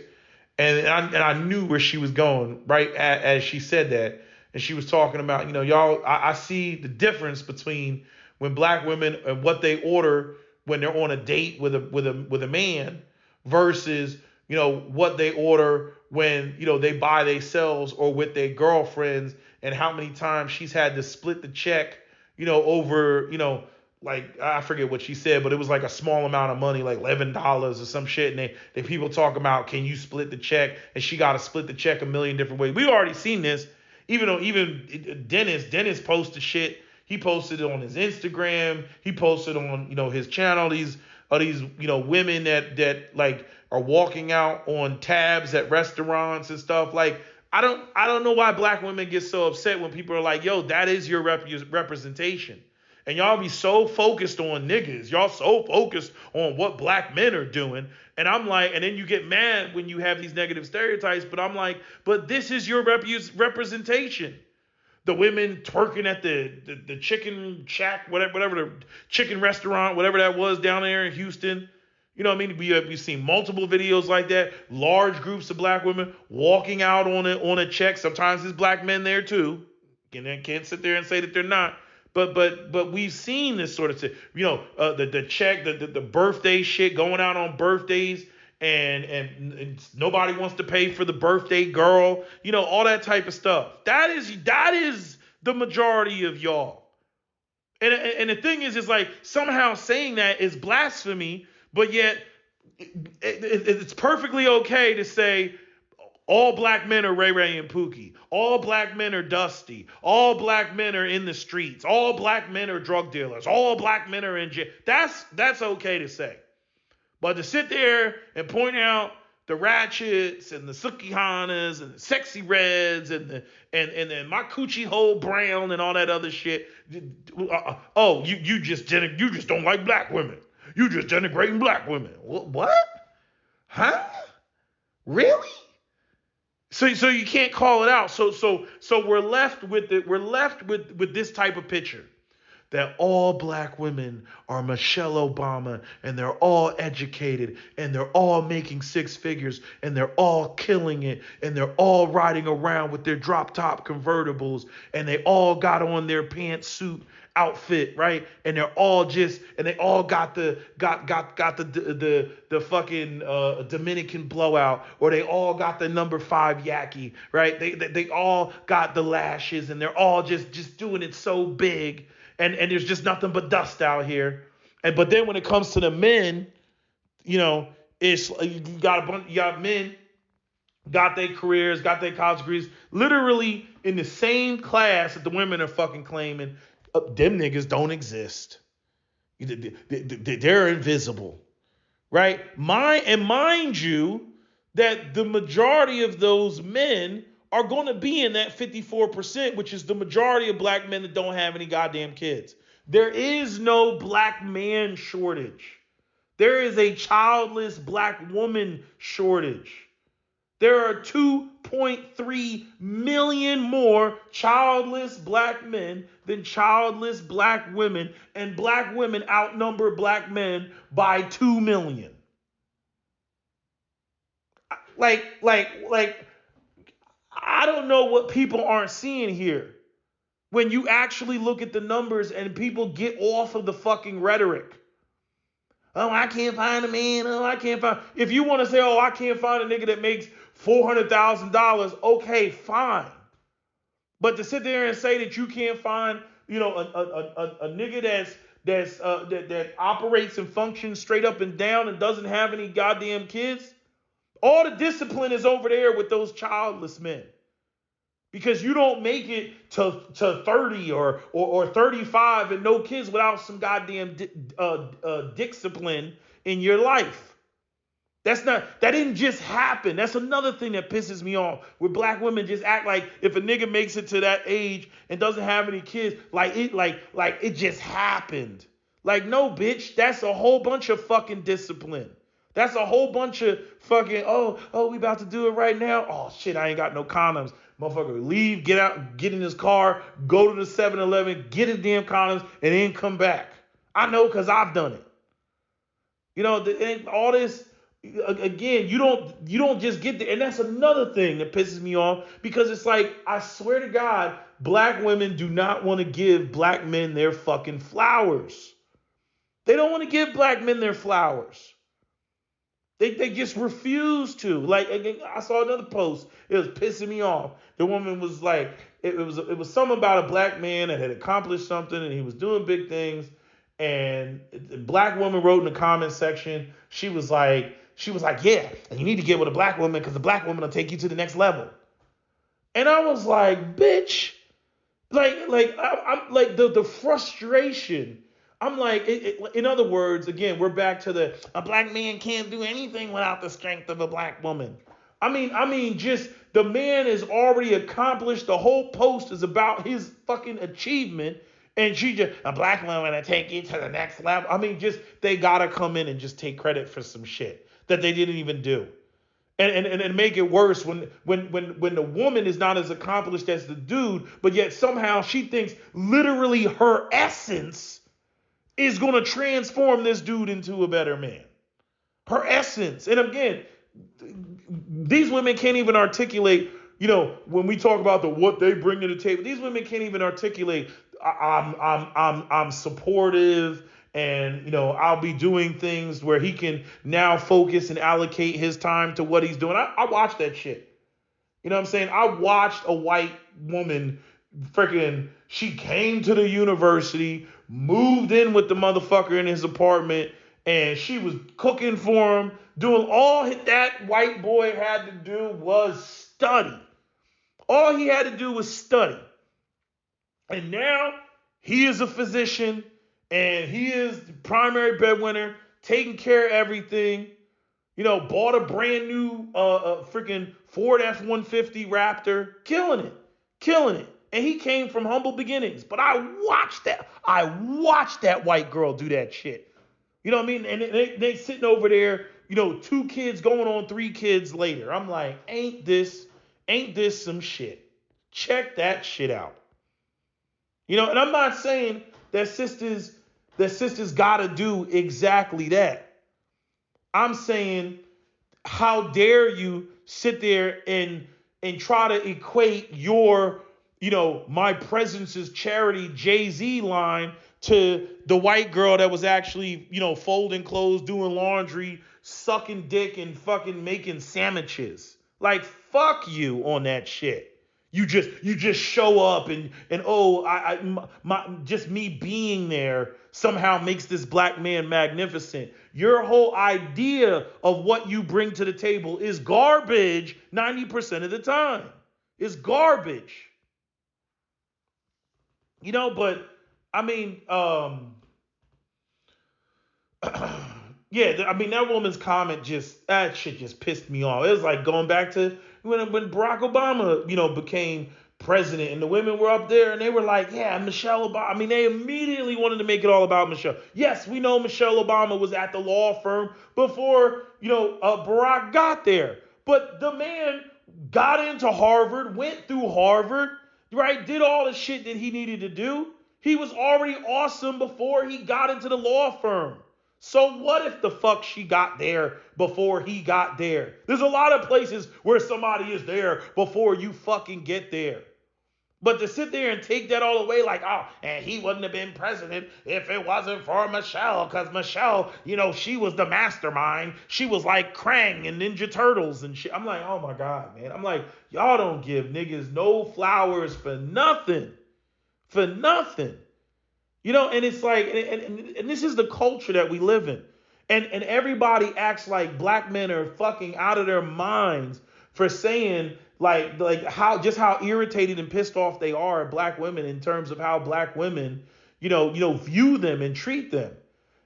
And I knew where she was going right as she said that. And she was talking about, you know, y'all, I see the difference between when black women and what they order when they're on a date with a man versus, you know, what they order when, you know, they buy themselves or with their girlfriends, and how many times she's had to split the check, you know, over, you know, like I forget what she said, but it was like a small amount of money, like $11 or some shit. And they people talk about, can you split the check? And she got to split the check a million different ways. We've already seen this. Even Dennis posted shit. He posted it on his Instagram. He posted on, you know, his channel. These you know, women that like are walking out on tabs at restaurants and stuff. Like I don't know why black women get so upset when people are like, yo, that is your representation. And y'all be so focused on niggas. Y'all so focused on what black men are doing. And I'm like, and then you get mad when you have these negative stereotypes. But I'm like, but this is your representation. The women twerking at the chicken shack, whatever the chicken restaurant, whatever that was down there in Houston. You know what I mean? We've seen multiple videos like that. Large groups of black women walking out on a check. Sometimes there's black men there too. And can't sit there and say that they're not. But we've seen this sort of thing. You know, the check, the birthday shit, going out on birthdays, and nobody wants to pay for the birthday girl. You know, all that type of stuff. That is the majority of y'all. And the thing is like somehow saying that is blasphemy, but yet it's perfectly okay to say all black men are Ray Ray and Pookie. All black men are Dusty. All black men are in the streets. All black men are drug dealers. All black men are in jail. That's okay to say. But to sit there and point out the ratchets and the Sukihanas and the sexy reds and then my coochie hole brown and all that other shit. Oh, you just don't like black women. You just denigrating black women. What? Huh? Really? So you can't call it out. So we're left with this type of picture. that all black women are Michelle Obama and they're all educated and they're all making six figures and they're all killing it and they're all riding around with their drop top convertibles and they all got on their pantsuit outfit, right? And they're all they all got the fucking Dominican blowout, or they all got the number 5 yaki, right? They all got the lashes and they're all just doing it so big, and there's just nothing but dust out here. But then when it comes to the men, it's you got men got their careers, got their college degrees, literally in the same class that the women are fucking claiming. Them niggas don't exist. They're invisible, right? Mind you, that the majority of those men are going to be in that 54%, which is the majority of black men that don't have any goddamn kids. There is no black man shortage. There is a childless black woman shortage. There are 2.3 million more childless black men than childless black women, and black women outnumber black men by 2 million. Like, I don't know what people aren't seeing here. When you actually look at the numbers and people get off of the fucking rhetoric. Oh, I can't find a man. Oh, I can't find. If you want to say, oh, I can't find a nigga that makes $400,000, okay, fine. But to sit there and say that you can't find, a nigga that operates and functions straight up and down and doesn't have any goddamn kids, all the discipline is over there with those childless men. Because you don't make it to 30 or 35 and no kids without some goddamn discipline in your life. That didn't just happen. That's another thing that pisses me off. Where black women just act like if a nigga makes it to that age and doesn't have any kids, like it just happened. Like, no, bitch, that's a whole bunch of fucking discipline. That's a whole bunch of fucking, we about to do it right now. Oh, shit, I ain't got no condoms. Motherfucker, leave, get out, get in his car, go to the 7-Eleven, get his damn condoms, and then come back. I know because I've done it. And all this, again, you don't just get there. And that's another thing that pisses me off, because it's like, I swear to God, black women do not want to give black men their fucking flowers. They don't want to give black men their flowers. They just refuse to. Like, I saw another post. It was pissing me off. The woman was like, it was something about a black man that had accomplished something and he was doing big things. And the black woman wrote in the comment section, she was like, yeah, and you need to get with a black woman because the black woman will take you to the next level. And I was like, bitch, I'm like the frustration. I'm like, in other words, again, we're back to a black man can't do anything without the strength of a black woman. I mean, just the man has already accomplished. The whole post is about his fucking achievement. And a black woman to take you to the next level. I mean, they gotta come in and just take credit for some shit that they didn't even do. And make it worse when the woman is not as accomplished as the dude, but yet somehow she thinks literally her essence is going to transform this dude into a better man. Her essence. And again, these women can't even articulate, when we talk about what they bring to the table, these women can't even articulate, I'm supportive, and I'll be doing things where he can now focus and allocate his time to what he's doing. I watched that shit. You know what I'm saying? I watched a white woman she came to the university, moved in with the motherfucker in his apartment, and she was cooking for him, doing all that white boy had to do was study. All he had to do was study. And now he is a physician and he is the primary breadwinner, taking care of everything. Bought a brand new freaking Ford F-150 Raptor, killing it. And he came from humble beginnings. But I watched that white girl do that shit. You know what I mean? And they sitting over there, 2 kids going on 3 kids later. I'm like, ain't this some shit? Check that shit out. And I'm not saying that sisters gotta do exactly that. I'm saying, how dare you sit there and try to equate my presence is charity Jay-Z line to the white girl that was actually, folding clothes, doing laundry, sucking dick, and fucking making sandwiches. Like, fuck you on that shit. You just show up and oh, just me being there somehow makes this black man magnificent. Your whole idea of what you bring to the table is garbage 90% of the time. It's garbage. But I mean, yeah, I mean, that woman's comment that shit just pissed me off. It was like going back to when Barack Obama, became president, and the women were up there and they were like, yeah, Michelle Obama. I mean, they immediately wanted to make it all about Michelle. Yes, we know Michelle Obama was at the law firm before, Barack got there. But the man got into Harvard, went through Harvard, right? Did all the shit that he needed to do. He was already awesome before he got into the law firm. So what if the fuck she got there before he got there? There's a lot of places where somebody is there before you fucking get there. But to sit there and take that all away like, oh, and he wouldn't have been president if it wasn't for Michelle, because Michelle, she was the mastermind. She was like Krang and Ninja Turtles and shit. I'm like, oh my God, man. I'm like, y'all don't give niggas no flowers for nothing. For nothing. And it's like, and this is the culture that we live in. And everybody acts like black men are fucking out of their minds for saying like how irritated and pissed off they are at black women in terms of how black women, view them and treat them.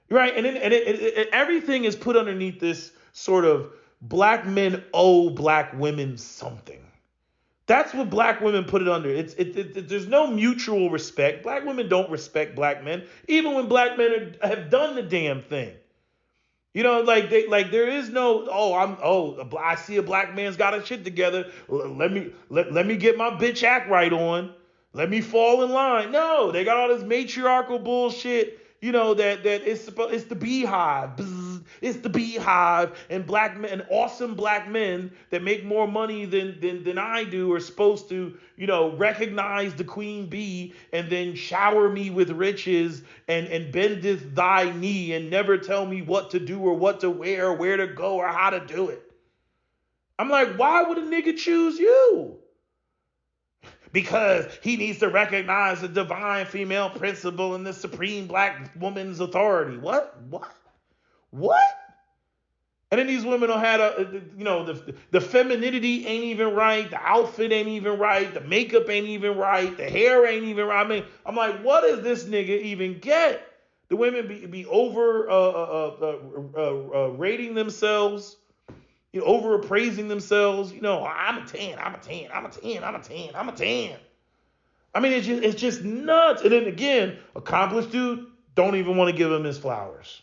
Right. And then everything is put underneath this sort of black men owe black women something. That's what black women put it under. There's no mutual respect. Black women don't respect black men, even when black men have done the damn thing. There is no, I see a black man's got his shit together. Let me get my bitch act right on. Let me fall in line. No, they got all this matriarchal bullshit. That it's the beehive. Bzz, it's the beehive, and black men, awesome black men that make more money than I do are supposed to, recognize the queen bee and then shower me with riches and bendeth thy knee and never tell me what to do or what to wear or where to go or how to do it. I'm like, why would a nigga choose you? Because he needs to recognize the divine female principle and the supreme black woman's authority. What? And then these women will have the femininity ain't even right, the outfit ain't even right, the makeup ain't even right, the hair ain't even right. I mean, I'm like, what does this nigga even get? The women be over rating themselves. Over appraising themselves, I'm a 10, I'm a 10, I'm a 10, I'm a 10, I'm a 10. I mean, it's just nuts. And then again, accomplished dude, don't even want to give him his flowers.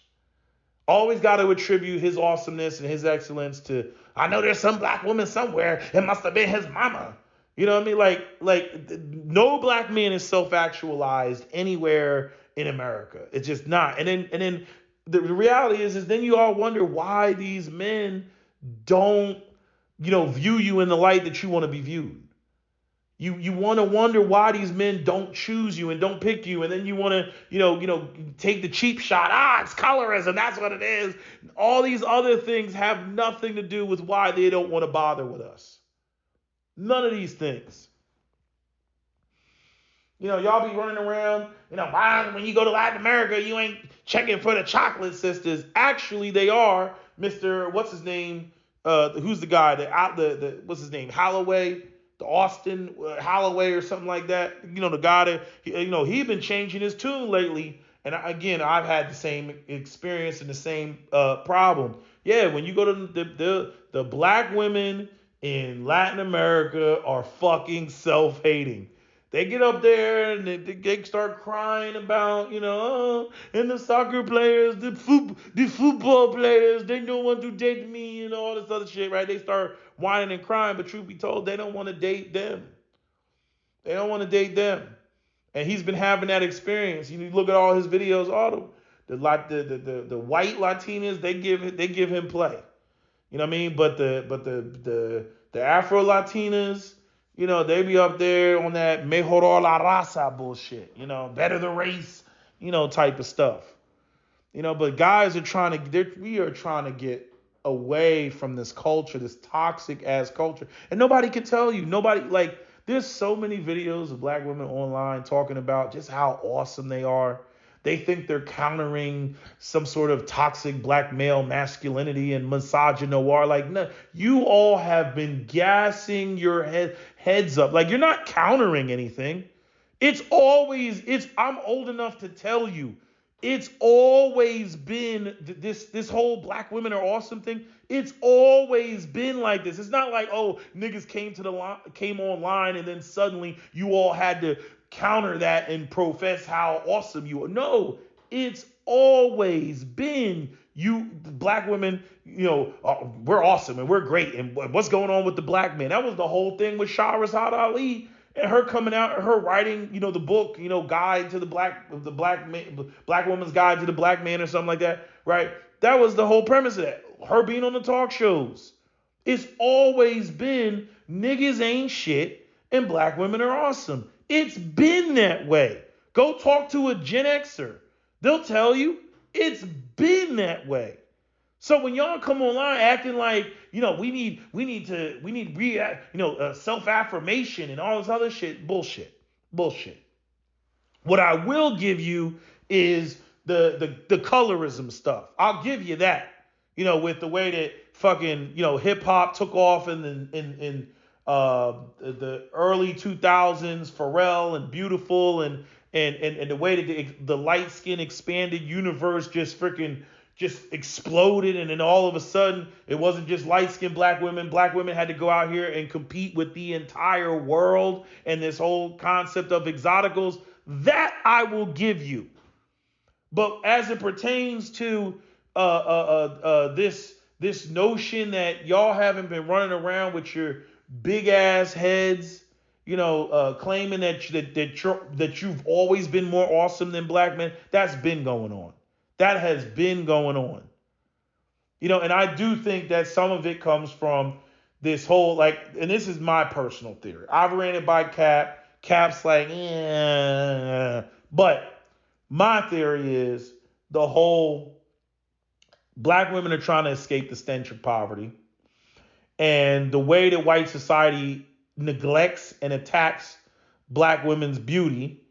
Always got to attribute his awesomeness and his excellence to, I know there's some black woman somewhere, it must have been his mama. You know what I mean? Like no black man is self-actualized anywhere in America. It's just not. And then the reality is then you all wonder why these men don't, view you in the light that you want to be viewed. You want to wonder why these men don't choose you and don't pick you, and then you want to, take the cheap shot. It's colorism. That's what it is. All these other things have nothing to do with why they don't want to bother with us. None of these things. Y'all be running around, why when you go to Latin America, you ain't checking for the chocolate sisters. Actually, they are. Mr. What's his name? Who's the guy? The what's his name? Holloway, the Austin Holloway or something like that. The guy that he's been changing his tune lately. And again, I've had the same experience and the same problem. Yeah, when you go to the black women in Latin America are fucking self-hating. They get up there and they start crying about, and the soccer players, the football players, they don't want to date me and all this other shit, right? They start whining and crying, but truth be told, they don't want to date them. They don't want to date them. And he's been having that experience. You look at all his videos, all the white Latinas, they give him play. You know what I mean? But the Afro Latinas, they be up there on that mejor la raza bullshit, better the race, type of stuff. But guys we are trying to get away from this culture, this toxic ass culture. And nobody can tell you, there's so many videos of black women online talking about just how awesome they are. They think they're countering some sort of toxic black male masculinity and misogynoir. Like, no, you all have been gassing your heads up. Like, you're not countering anything. I'm old enough to tell you, it's always been this whole black women are awesome thing. It's always been like this. It's not like, oh, niggas came online and then suddenly you all had to counter that and profess how awesome you are. No, it's always been you black women, we're awesome and we're great. And what's going on with the black men? That was the whole thing with Shahrazad Ali and her coming out, her writing, the book, guide to the black woman's guide to the black man or something like that, right? That was the whole premise of that. Her being on the talk shows. It's always been niggas ain't shit and black women are awesome. It's been that way. Go talk to a Gen Xer. They'll tell you it's been that way. So when y'all come online acting like, we need self-affirmation and all this other shit, bullshit. What I will give you is the colorism stuff. I'll give you that. With the way that fucking, hip hop took off in the early 2000s, Pharrell and Beautiful and the way that the light skin expanded universe just exploded, and then all of a sudden it wasn't just light-skinned black women. Black women had to go out here and compete with the entire world, and this whole concept of exoticals, that I will give you. But as it pertains to this notion that y'all haven't been running around with your big ass heads, claiming that you've always been more awesome than black men, that's been going on. That has been going on. And I do think that some of it comes from this whole, and this is my personal theory. I've ran it by Cap. Cap's like, yeah. But my theory is the whole black women are trying to escape the stench of poverty. And the way that white society neglects and attacks black women's beauty,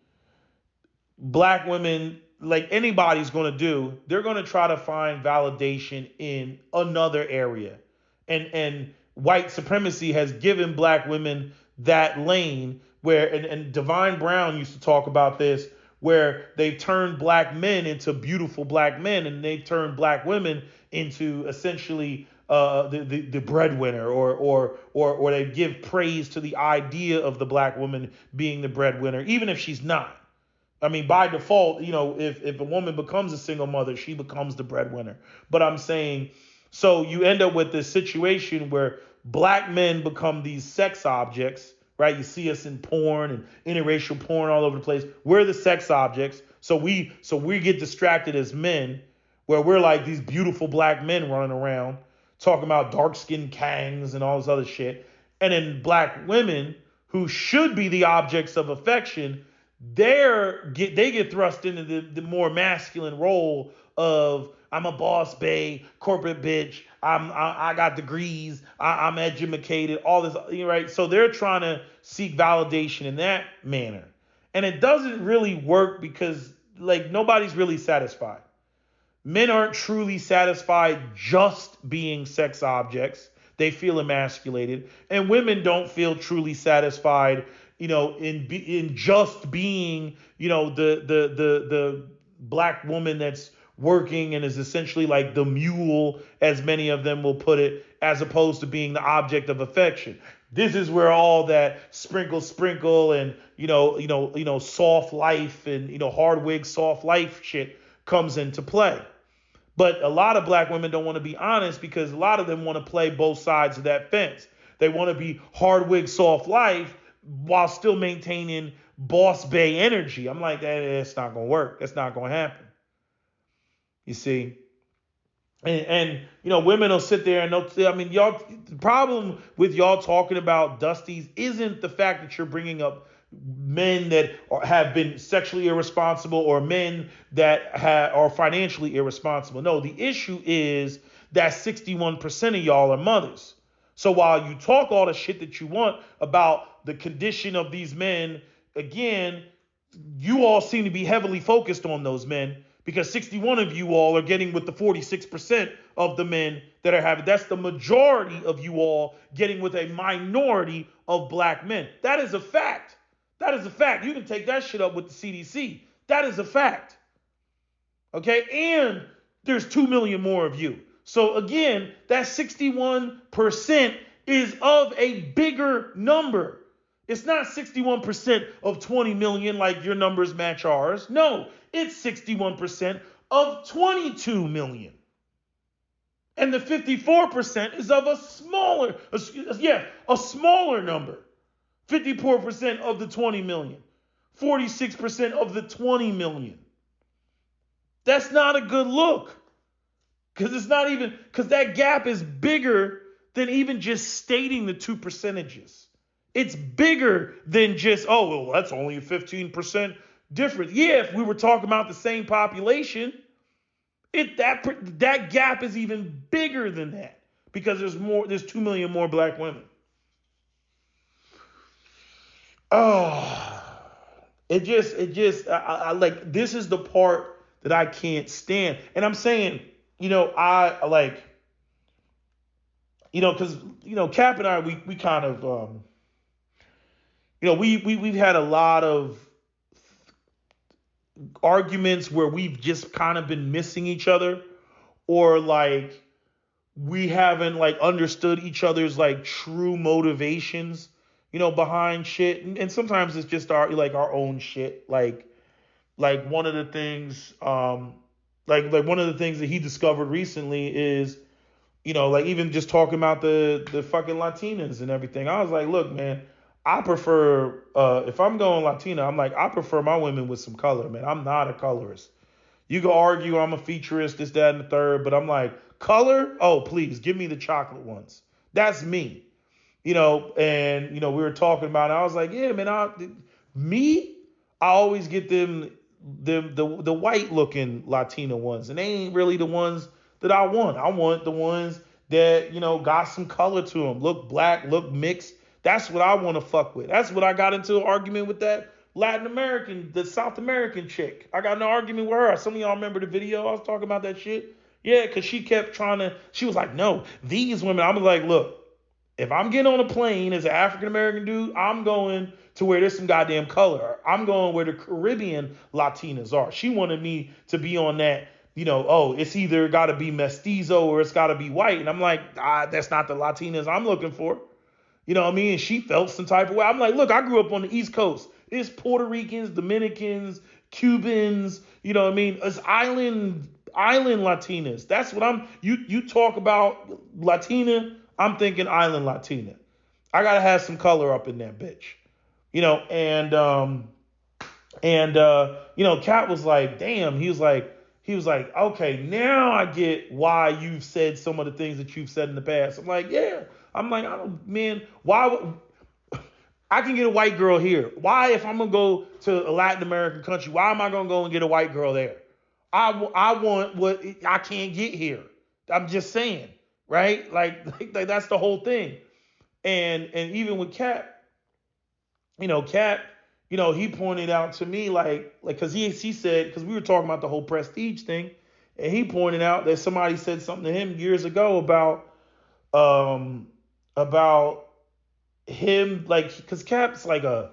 black women, like anybody's going to do, they're going to try to find validation in another area. And white supremacy has given black women that lane where, and Divine Brown used to talk about this, where they've turned black men into beautiful black men, and they've turned black women into essentially the breadwinner, or they give praise to the idea of the black woman being the breadwinner, even if she's not. I mean, by default, if a woman becomes a single mother, she becomes the breadwinner. But I'm saying, so you end up with this situation where black men become these sex objects, right? You see us in porn and interracial porn all over the place. We're the sex objects. So we get distracted as men, where we're like these beautiful black men running around talking about dark-skinned kangs and all this other shit. And then black women, who should be the objects of affection, they get thrust into the more masculine role of, I'm a boss bae, corporate bitch, I got degrees, I'm educated, all this, right? So they're trying to seek validation in that manner. And it doesn't really work because nobody's really satisfied. Men aren't truly satisfied just being sex objects. They feel emasculated. And women don't feel truly satisfied, in just being, the black woman that's working and is essentially like the mule, as many of them will put it, as opposed to being the object of affection. This is where all that sprinkle and soft life and hard wig soft life shit comes into play. But a lot of black women don't want to be honest, because a lot of them want to play both sides of that fence. They want to be hard wig soft life, while still maintaining boss bay energy. I'm like, that's not gonna work. That's not gonna happen. You see. And women will sit there and y'all, the problem with y'all talking about Dusties isn't the fact that you're bringing up men that have been sexually irresponsible or men that are financially irresponsible. No, the issue is that 61% of y'all are mothers. So while you talk all the shit that you want about the condition of these men, again, you all seem to be heavily focused on those men because 61 of you all are getting with the 46% of the men that are having. That's the majority of you all getting with a minority of black men. That is a fact. That is a fact. You can take that shit up with the CDC. That is a fact. Okay? And there's 2 million more of you. So again, that 61% is of a bigger number. It's not 61% of 20 million like your numbers match ours. No, it's 61% of 22 million. And the 54% is of a smaller number. 54% of the 20 million. 46% of the 20 million. That's not a good look. Because that gap is bigger than even just stating the two percentages. It's bigger than just, that's only a 15% difference. Yeah, if we were talking about the same population, that gap is even bigger than that because there's 2 million more black women. I like, this is the part that I can't stand. And I'm saying, because, Cap and I, we kind of, we've had a lot of arguments where we've just kind of been missing each other, or like we haven't like understood each other's like true motivations, behind shit. And sometimes it's just our own shit. Like one of the things, like one of the things that he discovered recently is, like even just talking about the fucking Latinas and everything. I was like, look, man, I prefer, if I'm going Latina, I'm like, I prefer my women with some color, man. I'm not a colorist. You can argue I'm a featurist, this, that, and the third, but I'm like, color? Oh, please, give me the chocolate ones. That's me. We were talking about it. I was like, yeah, man, I always get them the white looking Latina ones, and they ain't really the ones that I want. I want the ones that, got some color to them, look black, look mixed. That's what I want to fuck with. That's what I got into an argument with that the South American chick. I got in an argument with her. Some of y'all remember the video I was talking about that shit? Yeah, because she kept she was like, no, these women. I was like, look, if I'm getting on a plane as an African American dude, I'm going to where there's some goddamn color. I'm going where the Caribbean Latinas are. She wanted me to be on that, it's either got to be mestizo or it's got to be white. And I'm like, that's not the Latinas I'm looking for. You know what I mean? And she felt some type of way. I'm like, look, I grew up on the East Coast. It's Puerto Ricans, Dominicans, Cubans, you know what I mean? It's island Latinas. That's what you talk about Latina, I'm thinking island Latina. I gotta have some color up in that bitch. Cat was like, damn, he was like, okay, now I get why you've said some of the things that you've said in the past. I'm like, yeah. I'm like, why? I can get a white girl here. Why, if I'm going to go to a Latin American country, why am I going to go and get a white girl there? I want what I can't get here. I'm just saying, right? Like that's the whole thing. And even with Cap, he pointed out to me because he said, because we were talking about the whole prestige thing, and he pointed out that somebody said something to him years ago about him, like, because Cap's like a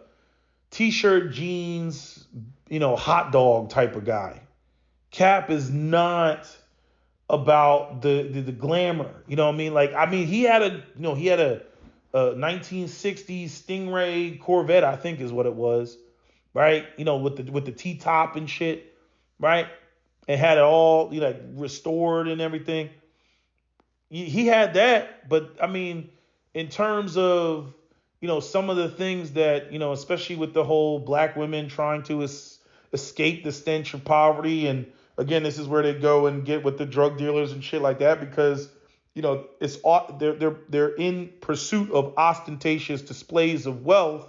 t-shirt, jeans, hot dog type of guy. Cap is not about the glamour. You know what I mean? He had a 1960s Stingray Corvette, I think is what it was, right? With the T-top and shit, right? And had it all restored and everything. He had that, but I mean, in terms of some of the things that, especially with the whole black women trying to escape the stench of poverty. And again, this is where they go and get with the drug dealers and shit like that, because, they're in pursuit of ostentatious displays of wealth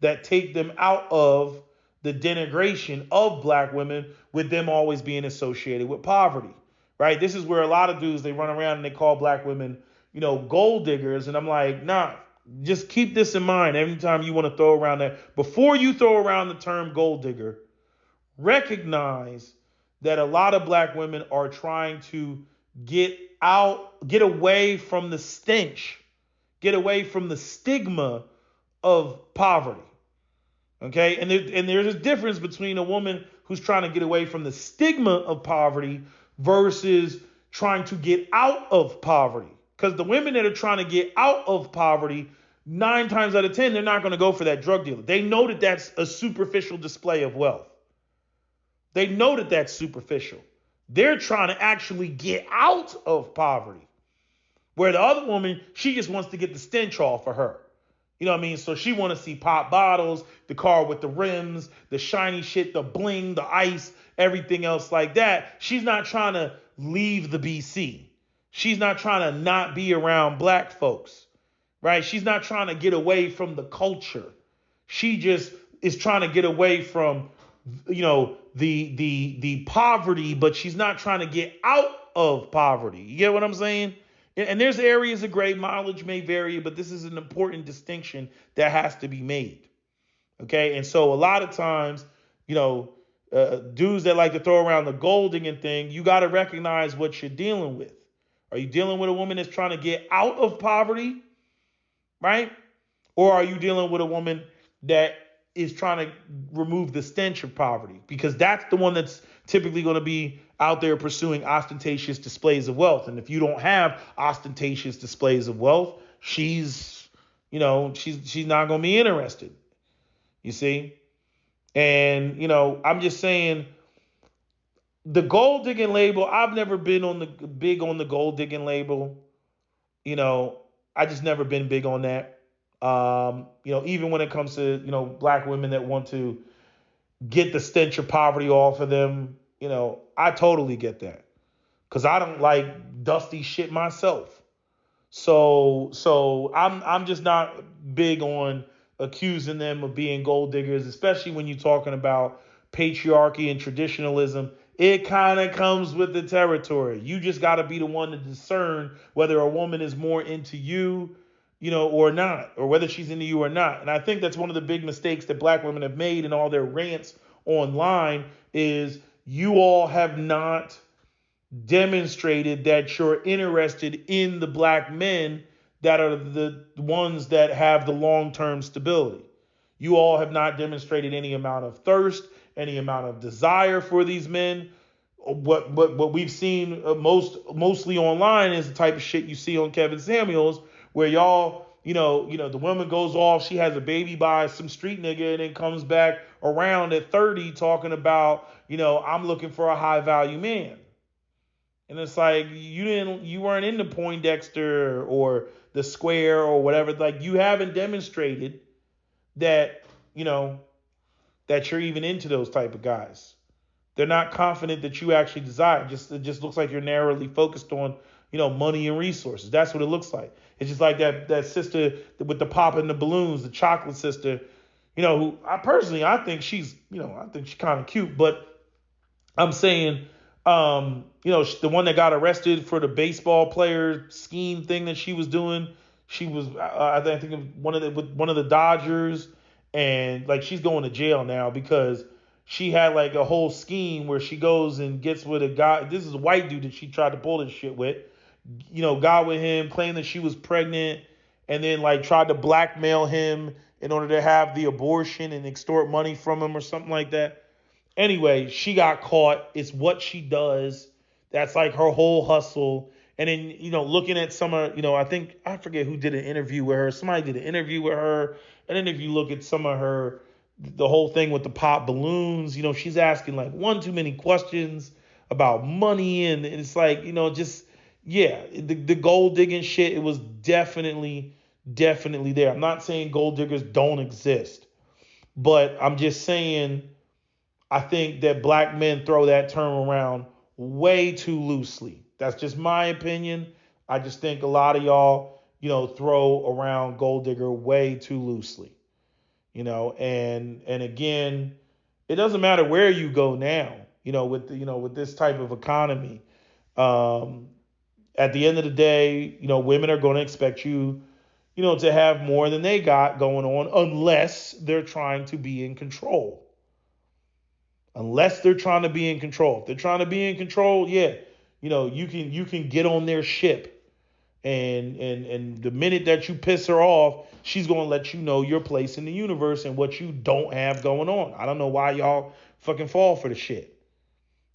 that take them out of the denigration of black women, with them always being associated with poverty, right? This is where a lot of dudes, they run around and they call black women, gold diggers. And I'm like, nah, just keep this in mind every time you want to throw around that. Before you throw around the term gold digger, recognize that a lot of black women are trying to get away from the stench, get away from the stigma of poverty. Okay, and there's a difference between a woman who's trying to get away from the stigma of poverty versus trying to get out of poverty. Because the women that are trying to get out of poverty, 9 times out of 10, they're not going to go for that drug dealer. They know that that's a superficial display of wealth. They know that that's superficial. They're trying to actually get out of poverty. Where the other woman, she just wants to get the stench off of her. You know what I mean? So she want to see pop bottles, the car with the rims, the shiny shit, the bling, the ice, everything else like that. She's not trying to leave the BC. She's not trying to not be around black folks, right? She's not trying to get away from the culture. She just is trying to get away from, the poverty, but she's not trying to get out of poverty. You get what I'm saying? And there's areas of gray, mileage may vary, but this is an important distinction that has to be made. Okay. And so a lot of times, dudes that like to throw around the gold digging thing, you got to recognize what you're dealing with. Are you dealing with a woman that's trying to get out of poverty? Right? Or are you dealing with a woman that is trying to remove the stench of poverty? Because that's the one that's typically going to be out there pursuing ostentatious displays of wealth. And if you don't have ostentatious displays of wealth, she's not going to be interested. You see? And, I'm just saying, the gold digging label, I've never been big on the gold digging label. I just never been big on that. Even when it comes to, black women that want to get the stench of poverty off of them, I totally get that, because I don't like dusty shit myself. So I'm just not big on accusing them of being gold diggers, especially when you're talking about patriarchy and traditionalism. It kind of comes with the territory. You just got to be the one to discern whether a woman is more into you, or not, or whether she's into you or not. And I think that's one of the big mistakes that black women have made in all their rants online, is you all have not demonstrated that you're interested in the black men that are the ones that have the long-term stability. You all have not demonstrated any amount of thirst, any amount of desire for these men. What we've seen mostly online is the type of shit you see on Kevin Samuels, where y'all, the woman goes off, she has a baby by some street nigga, and then comes back around at 30 talking about, I'm looking for a high value man. And it's like, you weren't into Poindexter or the Square or whatever. Like, you haven't demonstrated that, that you're even into those type of guys. They're not confident that you actually desire. It just looks like you're narrowly focused on, money and resources. That's what it looks like. It's just like that sister with the pop and the balloons, the chocolate sister, who I think she's kind of cute, but I'm saying, the one that got arrested for the baseball player scheme thing that she was doing. She was, I think, one of the Dodgers, and like, she's going to jail now because she had like a whole scheme where she goes and gets with a guy. This is a white dude that she tried to pull this shit with. Got with him, claimed that she was pregnant, and then like tried to blackmail him in order to have the abortion and extort money from him or something like that. Anyway, she got caught. It's what she does. That's like her whole hustle. And then, looking at some of, I forget who did an interview with her. Somebody did an interview with her. And then if you look at some of her, the whole thing with the pop balloons, she's asking like one too many questions about money. And it's like, the gold digging shit, it was definitely definitely there. I'm not saying gold diggers don't exist, but I'm just saying I think that black men throw that term around way too loosely. That's just my opinion. I just think a lot of y'all, throw around gold digger way too loosely. And again, it doesn't matter where you go now, with this type of economy. Um, at the end of the day, women are going to expect you, to have more than they got going on unless they're trying to be in control. Unless they're trying to be in control. If they're trying to be in control, yeah, you can get on their ship. And the minute that you piss her off, she's gonna let you know your place in the universe and what you don't have going on. I don't know why y'all fucking fall for the shit.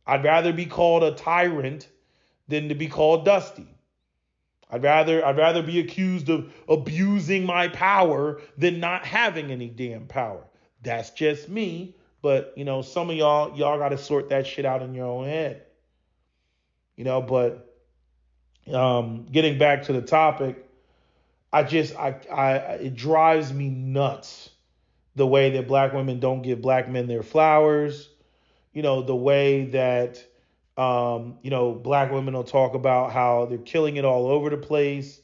I'd rather be called a tyrant than to be called Dusty. I'd rather be accused of abusing my power than not having any damn power. That's just me. But some of y'all got to sort that shit out in your own head. But getting back to the topic, it drives me nuts the way that black women don't give black men their flowers. The way that black women will talk about how they're killing it all over the place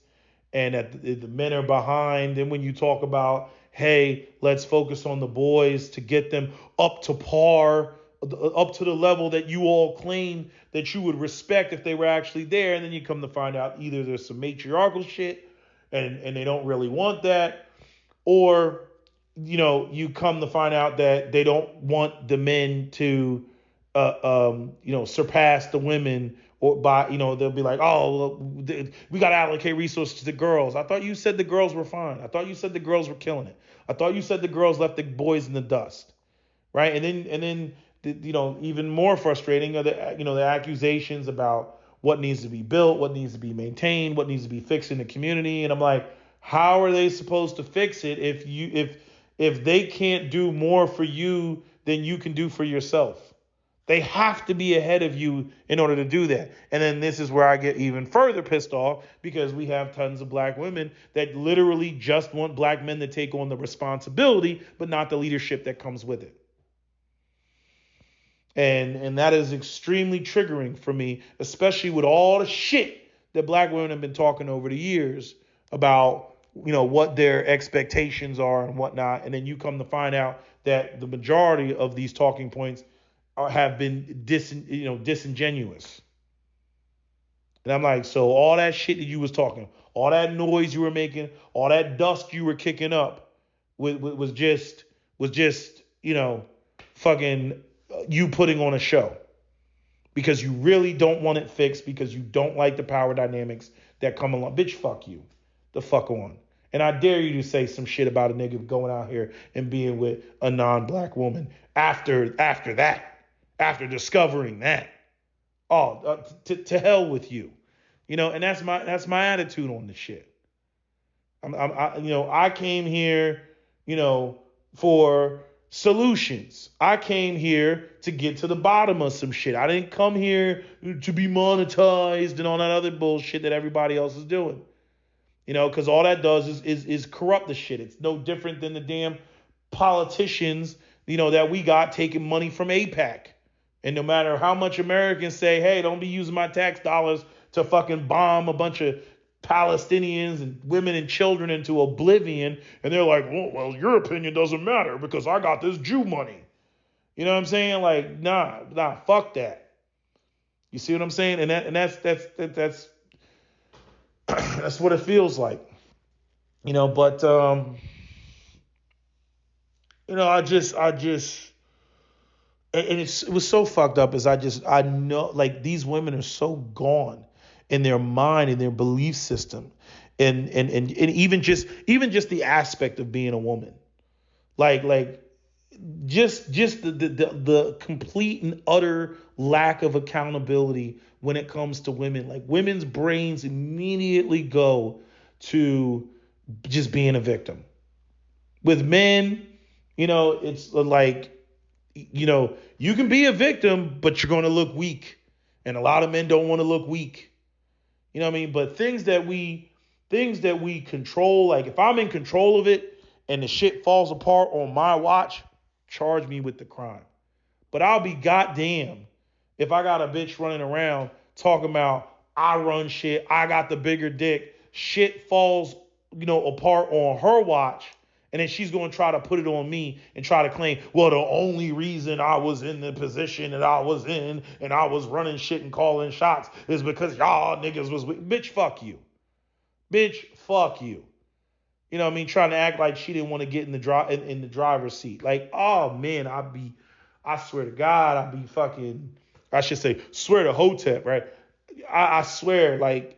and that the men are behind. And when you talk about, hey, let's focus on the boys to get them up to par, up to the level that you all claim that you would respect if they were actually there. And then you come to find out either there's some matriarchal shit and they don't really want that, or you come to find out that they don't want the men to surpass the women, or by, they'll be like, oh, we got to allocate resources to the girls. I thought you said the girls were fine. I thought you said the girls were killing it. I thought you said the girls left the boys in the dust. Right. And then, even more frustrating are the accusations about what needs to be built, what needs to be maintained, what needs to be fixed in the community. And I'm like, how are they supposed to fix it if they can't do more for you than you can do for yourself? They have to be ahead of you in order to do that. And then this is where I get even further pissed off, because we have tons of black women that literally just want black men to take on the responsibility, but not the leadership that comes with it. And that is extremely triggering for me, especially with all the shit that black women have been talking over the years about, what their expectations are and whatnot. And then you come to find out that the majority of these talking points have been disingenuous. And I'm like, so all that shit that you was talking, all that noise you were making, all that dust you were kicking up was just fucking you putting on a show, because you really don't want it fixed, because you don't like the power dynamics that come along. Bitch, fuck you. The fuck on. And I dare you to say some shit about a nigga going out here and being with a non-black woman after that, after discovering that. Oh, to hell with you. And that's my attitude on this shit. I came here, for solutions. I came here to get to the bottom of some shit. I didn't come here to be monetized and all that other bullshit that everybody else is doing. Because all that does is corrupt the shit. It's no different than the damn politicians, that we got taking money from AIPAC. And no matter how much Americans say, hey, don't be using my tax dollars to fucking bomb a bunch of Palestinians and women and children into oblivion, and they're like, well, your opinion doesn't matter because I got this Jew money. You know what I'm saying? Like, nah, fuck that. You see what I'm saying? And that's that's what it feels like. But I just and it was so fucked up, as I know, like, these women are so gone in their mind, in their belief system, and even just the aspect of being a woman, like just the complete and utter lack of accountability when it comes to women. Like, women's brains immediately go to just being a victim. With men, it's like, you can be a victim, but you're going to look weak. And a lot of men don't want to look weak. You know what I mean? But things that we things that we control, like if I'm in control of it and the shit falls apart on my watch, charge me with the crime. But I'll be goddamn if I got a bitch running around talking about I run shit, I got the bigger dick, shit falls, apart on her watch, and then she's gonna try to put it on me and try to claim, well, the only reason I was in the position that I was in and I was running shit and calling shots is because y'all niggas was with bitch, fuck you. Bitch, fuck you. You know what I mean? Trying to act like she didn't want to get in the driver's seat. Like, oh man, I swear to God, I should say, swear to Hotep, right? I swear, like,